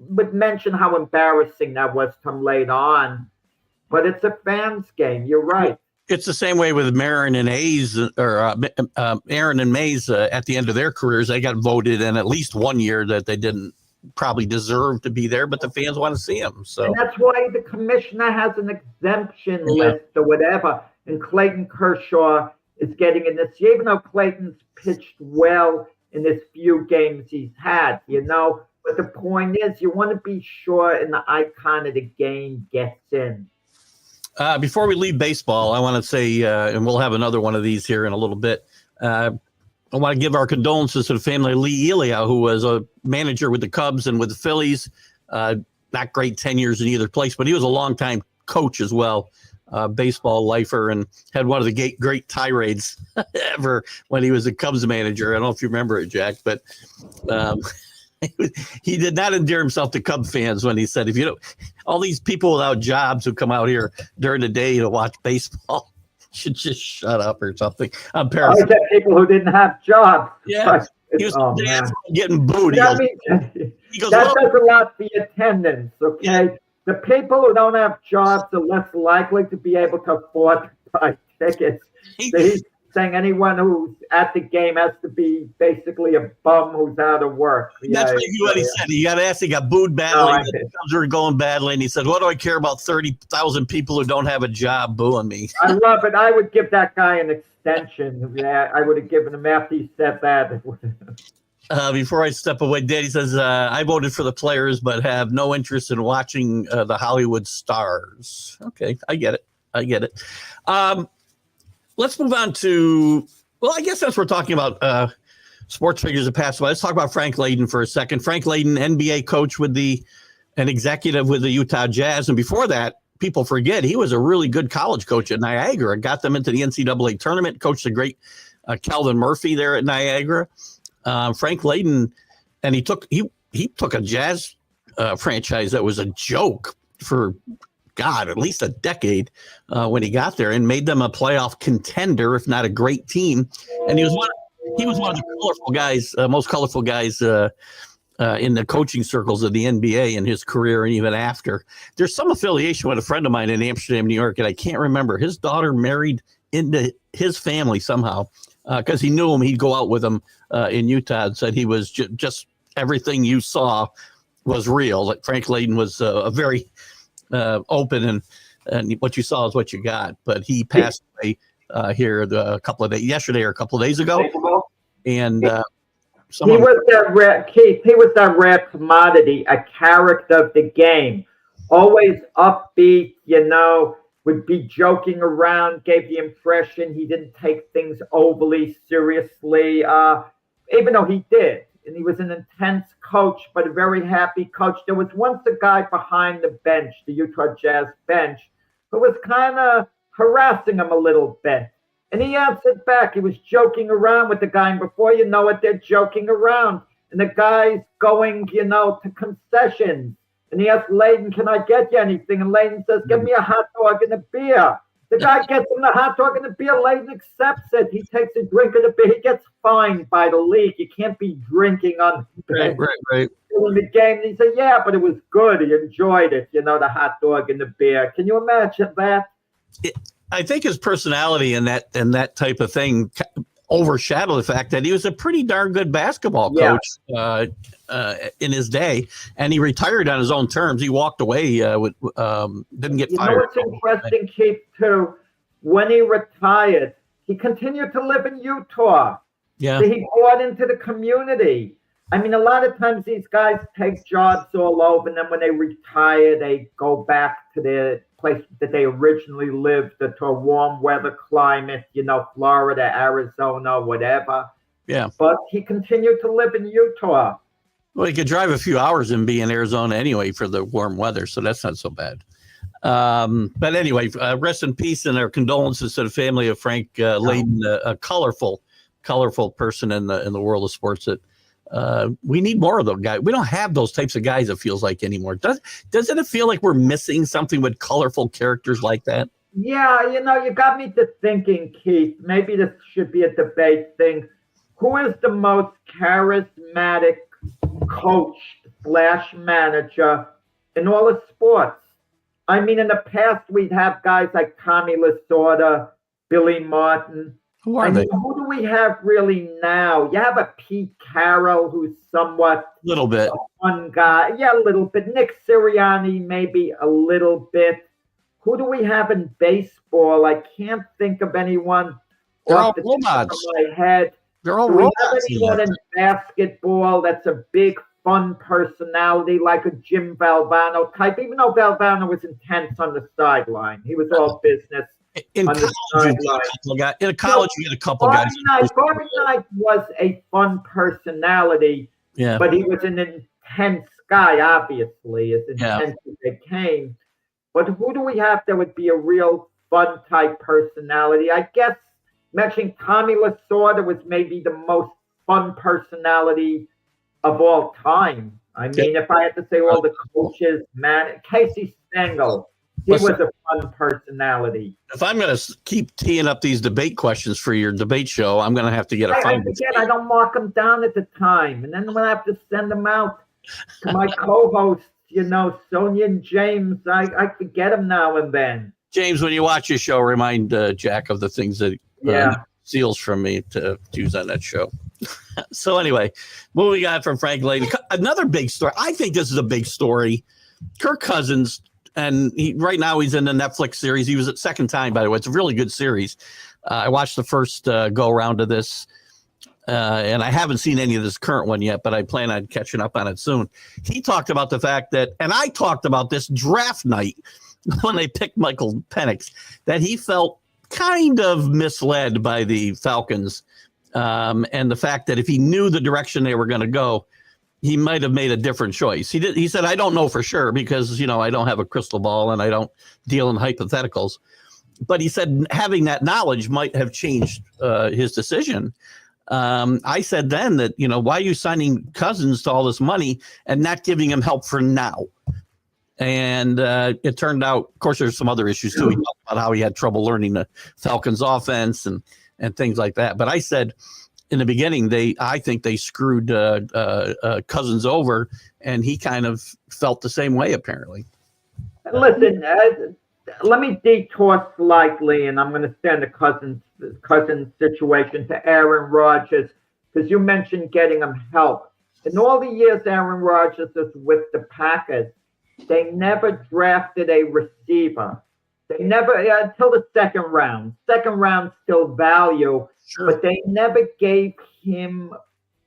would mention how embarrassing that was to him later on. But it's a fans game. You're right. It's the same way with Marin and Hayes, or Aaron and Mays at the end of their careers. They got voted in at least 1 year that they didn't probably deserve to be there, but the fans want to see them. So and that's why the commissioner has an exemption list or whatever. And Clayton Kershaw is getting in this year, even though Clayton's pitched well in this few games he's had, But the point is, you want to be sure and the icon of the game gets in. Before we leave baseball, I want to say, and we'll have another one of these here in a little bit. I want to give our condolences to the family of Lee Elia, who was a manager with the Cubs and with the Phillies. Not great tenures in either place, but he was a longtime coach as well, baseball lifer, and had one of the great tirades ever when he was a Cubs manager. I don't know if you remember it, Jack, but he did not endear himself to Cub fans when he said, all these people without jobs who come out here during the day to watch baseball should just shut up or something. I'm paraphrasing. People who didn't have jobs. Yeah. He was getting booed. He goes, that says a lot for your attendance, okay? Yeah. The people who don't have jobs are less likely to be able to afford to buy tickets. So he's saying anyone who's at the game has to be basically a bum who's out of work. That's what he said. He got asked, he got booed badly. The Cubs were going badly, and he said, what do I care about 30,000 people who don't have a job booing me? I love it. I would give that guy an extension. Yeah, I would have given him after he said that. Before I step away, Daddy says, I voted for the players, but have no interest in watching the Hollywood stars. Okay, I get it. Let's move on to, I guess that's what we're talking about, sports figures that passed away. Let's talk about Frank Layden for a second. Frank Layden, NBA coach an executive with the Utah Jazz. And before that, people forget, he was a really good college coach at Niagara, got them into the NCAA tournament, coached the great Calvin Murphy there at Niagara. Frank Layden, and he took a Jazz franchise that was a joke for at least a decade when he got there, and made them a playoff contender, if not a great team. And he was one of the colorful guys, most colorful guys in the coaching circles of the NBA in his career and even after. There's some affiliation with a friend of mine in Amsterdam, New York, and I can't remember. His daughter married into his family somehow because he knew him. He'd go out with him in Utah and said he was just everything you saw was real. Like Frank Layden was a very open, and what you saw is what you got. But he passed away here yesterday or a couple of days ago, and he was that rare, Keith. He was that rare commodity, a character of the game, always upbeat. Would be joking around. Gave the impression he didn't take things overly seriously, even though he did. And he was an intense coach, but a very happy coach. There was once a guy behind the bench, the Utah Jazz bench, who was kind of harassing him a little bit. And he answered back. He was joking around with the guy. And before you know it, they're joking around. And the guy's going, to concessions. And he asked Layden, can I get you anything? And Layden says, give me a hot dog and a beer. The guy gets him the hot dog and the beer, Layden accepts it. He takes a drink of the beer. He gets fined by the league. You can't be drinking on Right. during the game. And he said, yeah, but it was good. He enjoyed it, the hot dog and the beer. Can you imagine that? I think his personality and that type of thing overshadowed the fact that he was a pretty darn good basketball coach in his day, and he retired on his own terms. He walked away didn't get fired. What's interesting, Keith, too, when he retired, he continued to live in Utah. Yeah. So he bought into the community. I mean, a lot of times these guys take jobs all over, and then when they retire, they go back to their place that they originally lived, to a warm weather climate, Florida, Arizona, whatever. Yeah. But he continued to live in Utah. Well, he could drive a few hours and be in Arizona anyway for the warm weather, so that's not so bad. But anyway, rest in peace and our condolences to the family of Frank Layden, a colorful person in the world of sports that we need more of those guys. We don't have those types of guys, it feels like, anymore. Doesn't it feel like we're missing something with colorful characters like that? Yeah, you got me to thinking, Keith. Maybe this should be a debate thing. Who is the most charismatic coach / manager in all of sports? I mean, in the past, we'd have guys like Tommy Lasorda, Billy Martin. Who are they? Who do we have really now? You have a Pete Carroll, who's somewhat little bit fun guy. Yeah, a little bit. Nick Sirianni, maybe a little bit. Who do we have in baseball? I can't think of anyone off the robots. top of my head. They're all do we have robots. anyone in basketball that's a big fun personality like a Jim Valvano type? Even though Valvano was intense on the sideline, he was all business. In college, you get a couple guys. Bobby Knight was a fun personality, but he was an intense guy, obviously, as intense as they came. But who do we have that would be a real fun type personality? I guess mentioning Tommy Lasorda was maybe the most fun personality of all time. I mean, if I had to say all the coaches, Casey Stengel. He was a fun personality. If I'm going to keep teeing up these debate questions for your debate show, I'm going to have to get a fun. I don't mark them down at the time. And then when I have to send them out to my co-hosts, Sonia and James, I forget them now and then. James, when you watch your show, remind Jack of the things that steals from me to use on that show. So anyway, moving on from Frank Layden. Another big story. I think this is a big story. Kirk Cousins. And right now he's in the Netflix series. He was at second time, by the way. It's a really good series. I watched the first go around of this, and I haven't seen any of this current one yet, but I plan on catching up on it soon. He talked about the fact that, and I talked about this draft night when they picked Michael Penix, that he felt kind of misled by the Falcons, and the fact that if he knew the direction they were going to go, he might have made a different choice. He said, I don't know for sure because, I don't have a crystal ball and I don't deal in hypotheticals. But he said having that knowledge might have changed his decision. I said then that, why are you signing Cousins to all this money and not giving him help for now? And it turned out, of course, there's some other issues too. He talked about how he had trouble learning the Falcons offense and things like that. But I said, in the beginning, I think they screwed Cousins over, and he kind of felt the same way, apparently. Listen, let me detour slightly, and I'm going to send the Cousins situation to Aaron Rodgers, because you mentioned getting him help. In all the years Aaron Rodgers was with the Packers, they never drafted a receiver. They never, until the second round. Second round still value. Sure. But they never gave him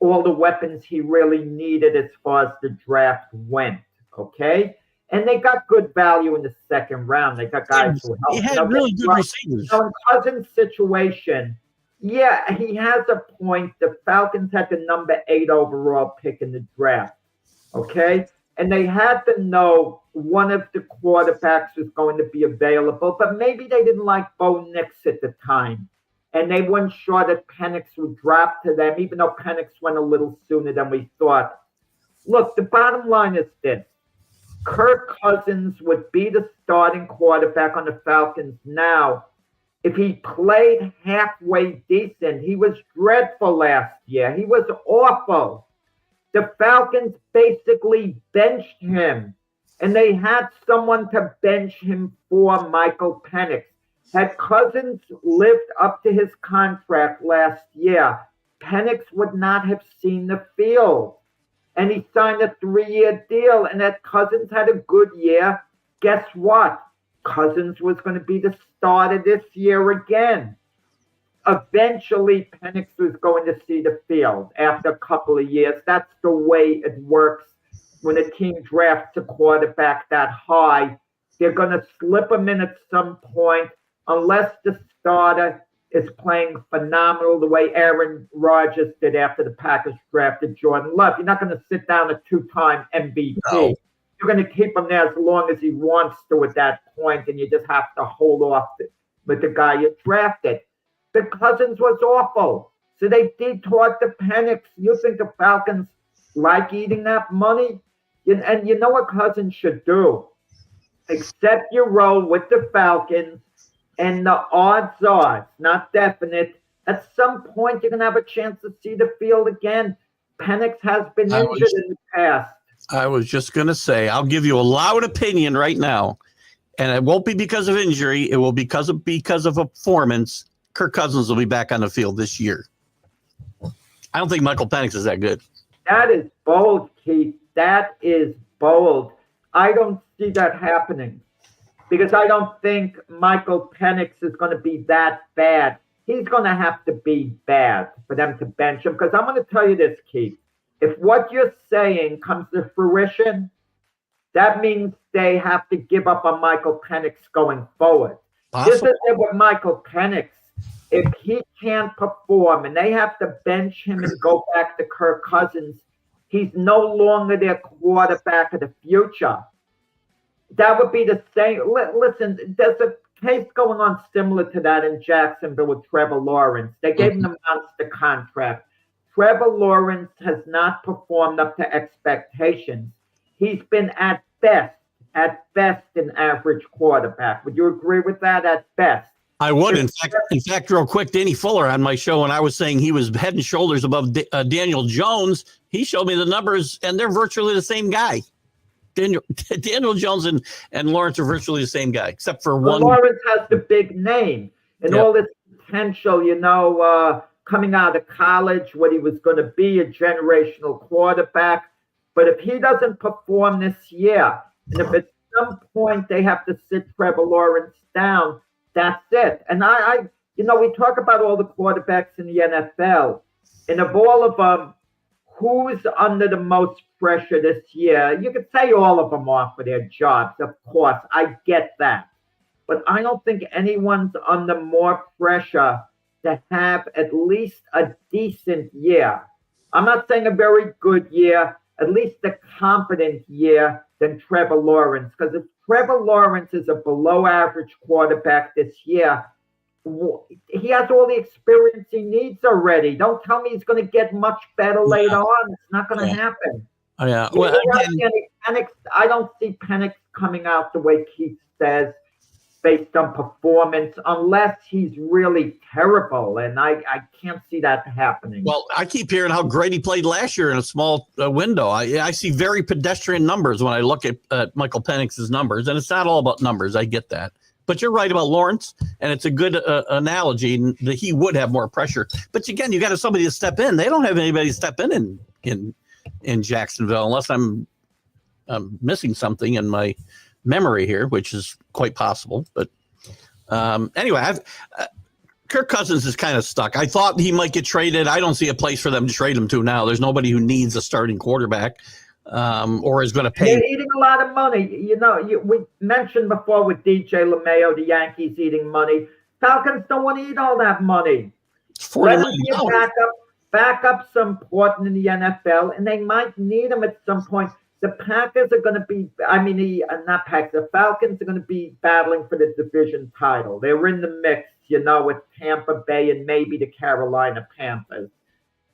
all the weapons he really needed as far as the draft went, okay? And they got good value in the second round. They got guys who helped. He had really good receivers. In Cousins' situation, he has a point. The Falcons had the number 8 overall pick in the draft, okay? And they had to know one of the quarterbacks was going to be available, but maybe they didn't like Bo Nix at the time. And they weren't sure that Penix would drop to them, even though Penix went a little sooner than we thought. Look, the bottom line is this. Kirk Cousins would be the starting quarterback on the Falcons now if he played halfway decent. He was dreadful last year. He was awful. The Falcons basically benched him, and they had someone to bench him for Michael Penix. Had Cousins lived up to his contract last year, Penix would not have seen the field. And he signed a 3-year deal, and that Cousins had a good year. Guess what? Cousins was going to be the starter this year again. Eventually, Penix was going to see the field after a couple of years. That's the way it works when a team drafts a quarterback that high. They're going to slip him in at some point unless the starter is playing phenomenal the way Aaron Rodgers did after the Packers drafted Jordan Love. You're not going to sit down a 2-time MVP. No. You're going to keep him there as long as he wants to at that point, and you just have to hold off with the guy you drafted. The Cousins was awful. So they detoured the Penix. You think the Falcons like eating that money? And you know what Cousins should do? Accept your role with the Falcons, and the odds are, it's not definite, at some point you're going to have a chance to see the field again. Penix has been injured in the past. I was just going to say, I'll give you a loud opinion right now, and it won't be because of injury. It will be because of a performance. Kirk Cousins will be back on the field this year. I don't think Michael Penix is that good. That is bold, Keith. That is bold. I don't see that happening because I don't think Michael Penix is going to be that bad. He's going to have to be bad for them to bench him, because I'm going to tell you this, Keith. If what you're saying comes to fruition, that means they have to give up on Michael Penix going forward. Possible. Just as they with Michael Penix, if he can't perform and they have to bench him and go back to Kirk Cousins, he's no longer their quarterback of the future. That would be the same. Listen, there's a case going on similar to that in Jacksonville with Trevor Lawrence. They gave him a monster contract. Trevor Lawrence has not performed up to expectations. He's been at best an average quarterback. Would you agree with that? At best. I would. In fact, real quick, Danny Fuller on my show, when I was saying he was head and shoulders above Daniel Jones, he showed me the numbers, and they're virtually the same guy. Daniel Jones and Lawrence are virtually the same guy, except for one. Lawrence has the big name and all this potential, coming out of college, what he was going to be, a generational quarterback. But if he doesn't perform this year, and if at some point they have to sit Trevor Lawrence down, that's it. And we talk about all the quarterbacks in the NFL, and of all of them, who's under the most pressure this year? You could say all of them are for their jobs, of course. I get that. But I don't think anyone's under more pressure to have at least a decent year. I'm not saying a very good year, at least a competent year than Trevor Lawrence. Because if Trevor Lawrence is a below average quarterback this year, he has all the experience he needs already. Don't tell me he's going to get much better later on. It's not going to happen. Oh, yeah. Well, I don't see Penix coming out the way Keith says based on performance, unless he's really terrible. And I can't see that happening. Well, I keep hearing how great he played last year in a small window. I see very pedestrian numbers when I look at Michael Penix's numbers, and it's not all about numbers. I get that. But you're right about Lawrence, and it's a good analogy that he would have more pressure. But again, you got somebody to step in. They don't have anybody to step in Jacksonville, unless I'm missing something in my memory here, which is quite possible. But anyway, Kirk Cousins is kind of stuck. I thought he might get traded. I don't see a place for them to trade him to now. There's nobody who needs a starting quarterback. Or is going to pay. They're eating a lot of money. We mentioned before with DJ LeMayo, the Yankees eating money. Falcons don't want to eat all that money. Let them be a backup's important in the NFL, and they might need them at some point. The Packers are going to be, the Falcons are going to be battling for the division title. They're in the mix, with Tampa Bay and maybe the Carolina Panthers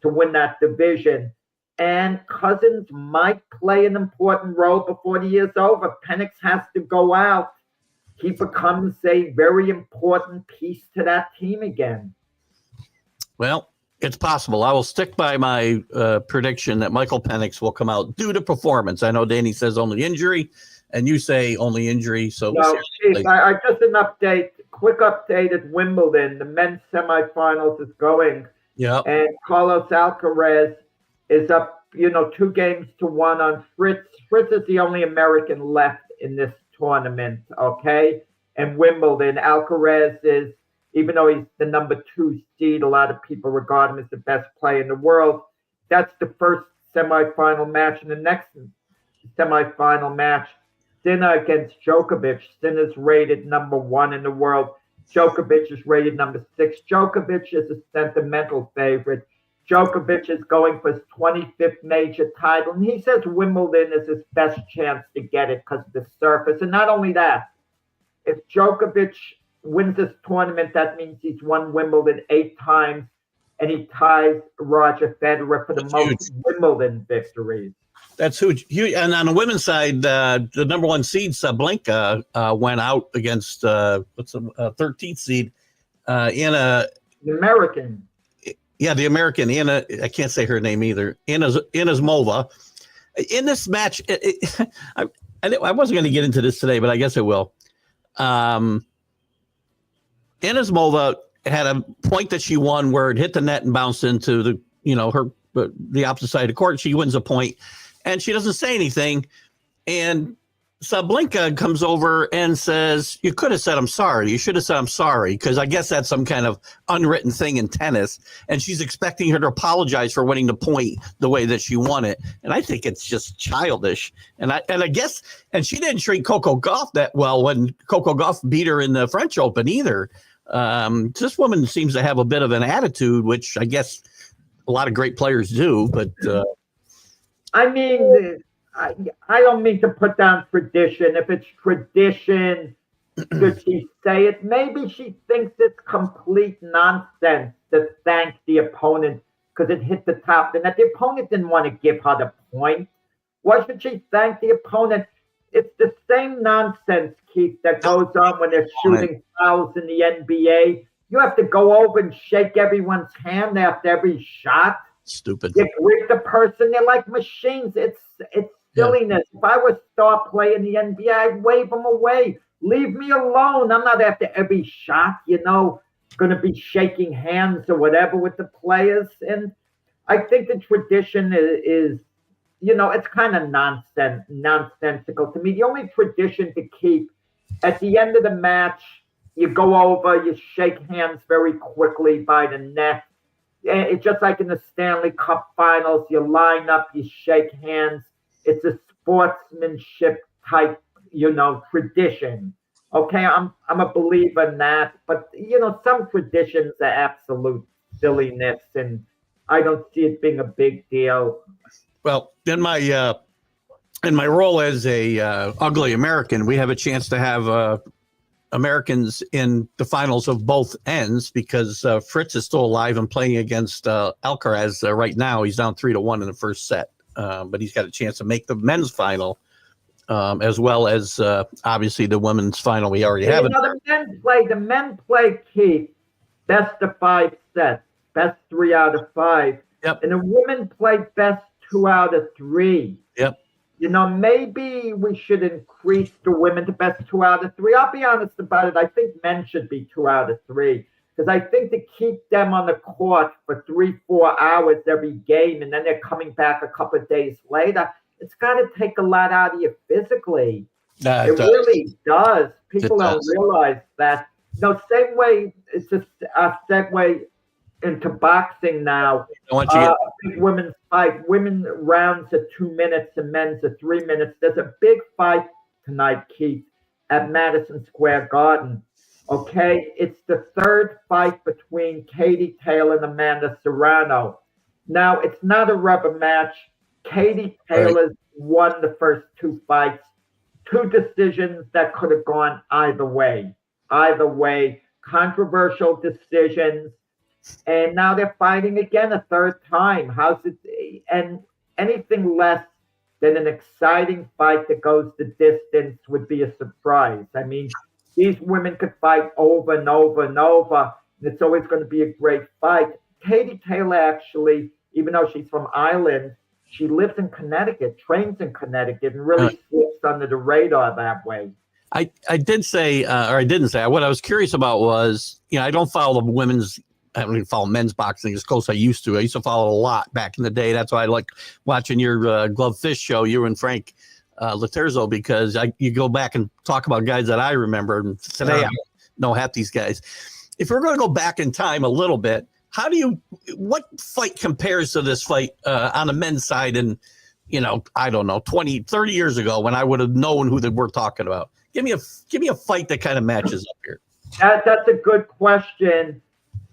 to win that division. And Cousins might play an important role before the year's over. Penix has to go out. he becomes a very important piece to that team again. Well, it's possible. I will stick by my prediction that Michael Penix will come out due to performance. I know Danny says only injury, and you say only injury. So no, Keith, I just an update, quick update at Wimbledon. The men's semifinals is going. Yeah. And Carlos Alcaraz is up, 2-1 on Fritz. Fritz is the only American left in this tournament, okay? And Wimbledon, Alcaraz is, even though he's the number 2 seed, a lot of people regard him as the best player in the world. That's the first semifinal match. And the next semifinal match, Sinner against Djokovic. Sinner's rated number 1 in the world. Djokovic is rated number 6. Djokovic is a sentimental favorite. Djokovic is going for his 25th major title, and he says Wimbledon is his best chance to get it because of the surface. And not only that, if Djokovic wins this tournament, that means he's won Wimbledon 8 times, and he ties Roger Federer for the most Wimbledon victories. That's huge. And on the women's side, the number 1 seed, Sablenka, went out against what's the 13th seed in a the American. Yeah, the American Anna. I can't say her name either. Inazmova. In this match, I wasn't going to get into this today, but I guess I will. Inazmova had a point that she won where it hit the net and bounced into the opposite side of the court. She wins a point. And she doesn't say anything. And Sablenka comes over and says, you could have said, I'm sorry. You should have said, I'm sorry. Because I guess that's some kind of unwritten thing in tennis. And she's expecting her to apologize for winning the point the way that she won it. And I think it's just childish. And I guess she didn't treat Coco Gauff that well when Coco Gauff beat her in the French Open either. This woman seems to have a bit of an attitude, which I guess a lot of great players do. But I mean, I don't mean to put down tradition. If it's tradition, should she say it? Maybe she thinks it's complete nonsense to thank the opponent because it hit the top and that the opponent didn't want to give her the point. Why should she thank the opponent? It's the same nonsense, Keith, that goes on when they're shooting fouls in the NBA. You have to go over and shake everyone's hand after every shot. Stupid. You greet the person, they're like machines. It's silliness. Yeah. If I was a star player in the NBA, I'd wave them away. Leave me alone. I'm not after every shot, going to be shaking hands or whatever with the players. And I think the tradition is it's kind of nonsensical to me. The only tradition to keep at the end of the match, you go over, you shake hands very quickly by the neck. It's just like in the Stanley Cup Finals, you line up, you shake hands. It's a sportsmanship type, tradition. Okay, I'm a believer in that, but some traditions are absolute silliness, and I don't see it being a big deal. Well, in my role as a ugly American, we have a chance to have Americans in the finals of both ends because Fritz is still alive and playing against Alcaraz right now. He's down 3-1 in the first set, but he's got a chance to make the men's final as well as obviously the women's final. We already have it. The men play Keith, best of 5 sets, best 3 out of 5. Yep. And the women play best 2 out of 3. Yep. Maybe we should increase the women to best 2 out of 3. I'll be honest about it. I think men should be 2 out of 3 because I think to keep them on the court for 3-4 hours every game and then they're coming back a couple of days later, it's got to take a lot out of you physically. It really does. People don't realize that. Same way, it's a segue into boxing now. Big women's fight. Women rounds are 2 minutes and men's are 3 minutes. There's a big fight tonight, Keith, at Madison Square Garden. Okay, it's the 3rd fight between Katie Taylor and Amanda Serrano. Now, it's not a rubber match. Katie Taylor's won the first 2 fights. 2 decisions that could have gone either way. Controversial decisions. And now they're fighting again a 3rd time. And anything less than an exciting fight that goes the distance would be a surprise. I mean, These women could fight over and over and over, and it's always going to be a great fight. Katie Taylor actually, even though she's from Ireland, she lives in Connecticut, trains in Connecticut, and really slips under the radar that way. I did say, or I didn't say, what I was curious about was, I don't follow the women's, I don't even follow men's boxing as close as I used to. I used to follow a lot back in the day. That's why I like watching your Glove Fish show, you and Frank Laterzo, because you go back and talk about guys that I remember. And today, I don't know half these guys. If we're going to go back in time a little bit, what fight compares to this fight on the men's side? And, I don't know, 20, 30 years ago when I would have known who we're talking about. Give me a fight that kind of matches up here. That's a good question.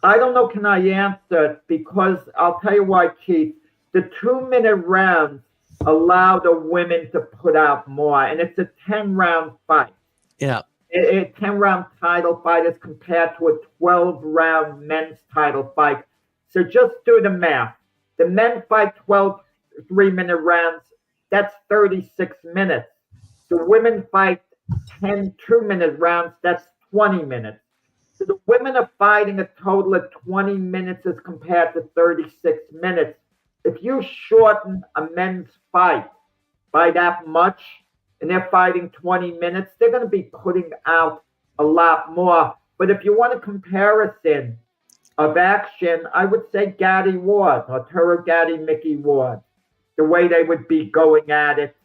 I don't know, can I answer it? Because I'll tell you why, Keith. The 2-minute rounds allow the women to put out more, and it's a 10-round fight. Yeah. A 10-round title fight is compared to a 12-round men's title fight. So just do the math. The men fight 12 3-minute rounds. That's 36 minutes. The women fight 10 2-minute rounds. That's 20 minutes. So the women are fighting a total of 20 minutes as compared to 36 minutes. If you shorten a men's fight by that much, and they're fighting 20 minutes, they're going to be putting out a lot more. But if you want a comparison of action, I would say Gaddy Ward, Arturo Gaddy, Mickey Ward, the way they would be going at it,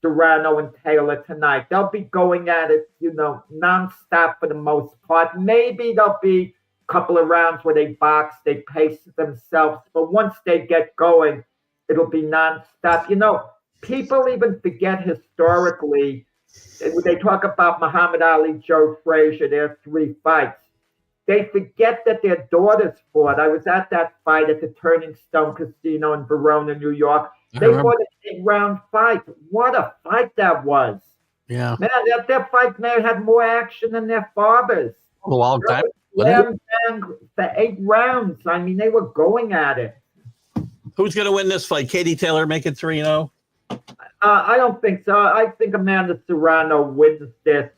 Serrano and Taylor tonight. They'll be going at it, nonstop for the most part. Maybe there'll be a couple of rounds where they box, they pace themselves. But once they get going, it'll be nonstop. People even forget historically, when they talk about Muhammad Ali, Joe Frazier, their 3 fights. They forget that their daughters fought. I was at that fight at the Turning Stone Casino in Verona, New York. They fought an 8-round fight. What a fight that was. Yeah. Man, their fight may have had more action than their fathers. A long time. For 8 rounds. I mean, they were going at it. Who's going to win this fight? Katie Taylor make it 3-0? I don't think so. I think Amanda Serrano wins this.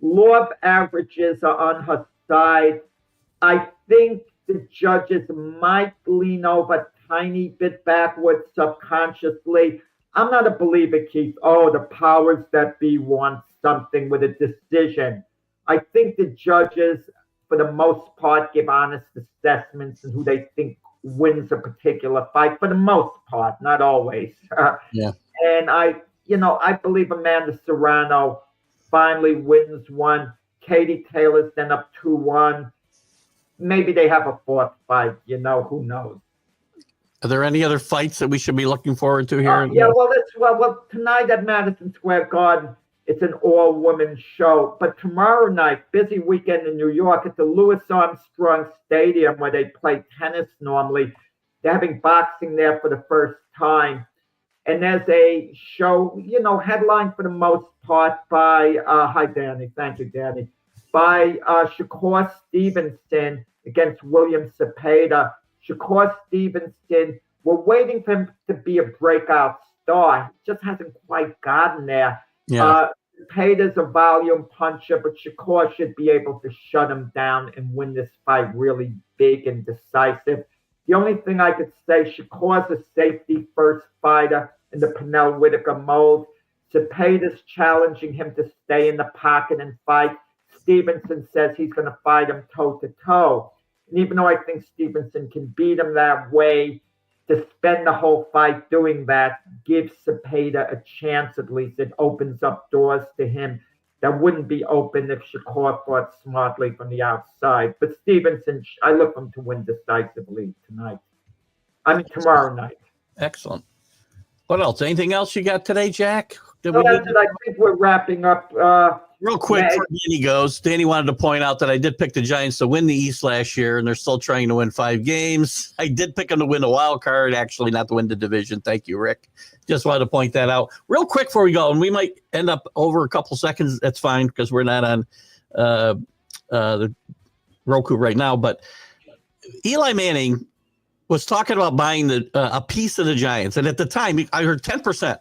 Law of averages are on her side. I think the judges might lean over a tiny bit backwards subconsciously. I'm not a believer, Keith. The powers that be want something with a decision. I think the judges, for the most part, give honest assessments and who they think wins a particular fight. For the most part, not always. Yeah. And I believe Amanda Serrano finally wins one. Katie Taylor's then up 2-1. Maybe they have a 4th fight. Who knows? Are there any other fights that we should be looking forward to here? Well, tonight at Madison Square Garden, it's an all-women show. But tomorrow night, busy weekend in New York at the Louis Armstrong Stadium where they play tennis normally. They're having boxing there for the first time. And there's a show, headlined for the most part by, hi, Danny. Thank you, Danny. By Shakur Stevenson against William Cepeda. Shakur Stevenson, we're waiting for him to be a breakout star. He just hasn't quite gotten there. Yeah. Cepeda's a volume puncher, but Shakur should be able to shut him down and win this fight really big and decisive. The only thing I could say, Shakur's a safety-first fighter in the Pernell Whitaker mold. Cepeda's challenging him to stay in the pocket and fight. Stevenson says he's going to fight him toe-to-toe. And even though I think Stevenson can beat him that way, to spend the whole fight doing that gives Cepeda a chance at least. It opens up doors to him that wouldn't be open if Shakur fought smartly from the outside. But Stevenson, I look for him to win decisively tomorrow night. Excellent. What else? Anything else you got today, Jack? That's it. I think we're wrapping up. Real quick before Danny goes, Danny wanted to point out that I did pick the Giants to win the East last year, and they're still trying to win 5 games. I did pick them to win a wild card, actually not to win the division. Thank you, Rick. Just wanted to point that out. Real quick before we go, and we might end up over a couple seconds. That's fine because we're not on the Roku right now. But Eli Manning was talking about buying a piece of the Giants, and at the time, I heard 10%.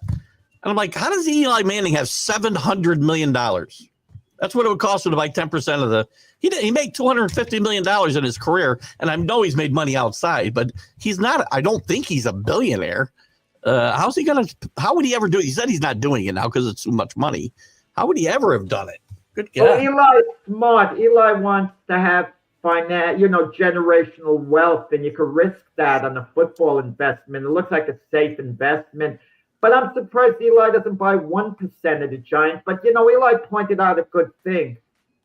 And I'm like, how does Eli Manning have $700 million? That's what it would cost him to buy 10% of the. He made $250 million in his career, and I know he's made money outside, but he's not. I don't think he's a billionaire. How's he gonna? How would he ever do it? He said he's not doing it now because it's too much money. How would he ever have done it? Good guy. Well, Eli's smart. Eli wants to have generational wealth, and you could risk that on a football investment. It looks like a safe investment. But I'm surprised Eli doesn't buy 1% of the Giants. But, Eli pointed out a good thing.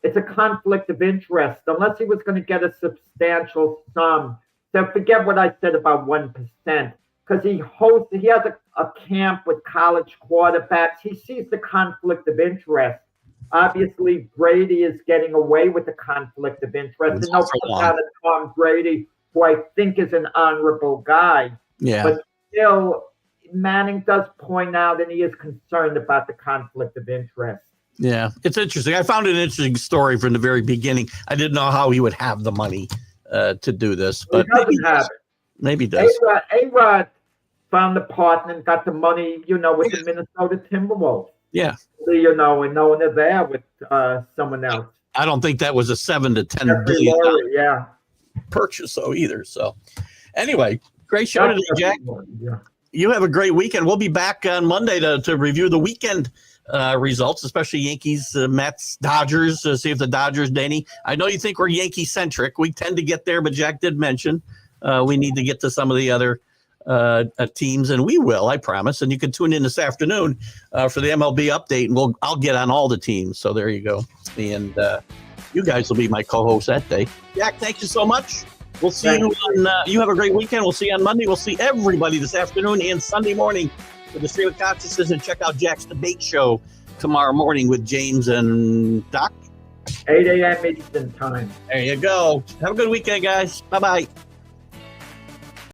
It's a conflict of interest. Unless he was going to get a substantial sum. So forget what I said about 1%. Because he has a camp with college quarterbacks. He sees the conflict of interest. Obviously, Brady is getting away with the conflict of interest. And no put out of Tom Brady, who I think is an honorable guy. Yeah. But still, Manning does point out, and he is concerned about the conflict of interest. Yeah, it's interesting. I found an interesting story from the very beginning. I didn't know how he would have the money to do this, but he doesn't have it. Maybe he does. A-Rod found the partner and got the money, with the Minnesota Timberwolves. Yeah. And no one is there with someone else. I don't think that was a $7 to $10 billion purchase, either. So, anyway, great show today, Jack. Yeah. You have a great weekend. We'll be back on Monday to review the weekend results, especially Yankees, Mets, Dodgers. See if the Dodgers, Danny. I know you think we're Yankee centric. We tend to get there, but Jack did mention we need to get to some of the other teams, and we will, I promise. And you can tune in this afternoon for the MLB update, and I'll get on all the teams. So there you go. And you guys will be my co-host that day. Jack, thank you so much. We'll see you on. You have a great weekend. We'll see you on Monday. We'll see everybody this afternoon and Sunday morning for the Stream of Consciousness, and check out Jack's debate show tomorrow morning with James and Doc. 8 a.m. Eastern time. There you go. Have a good weekend, guys. Bye-bye.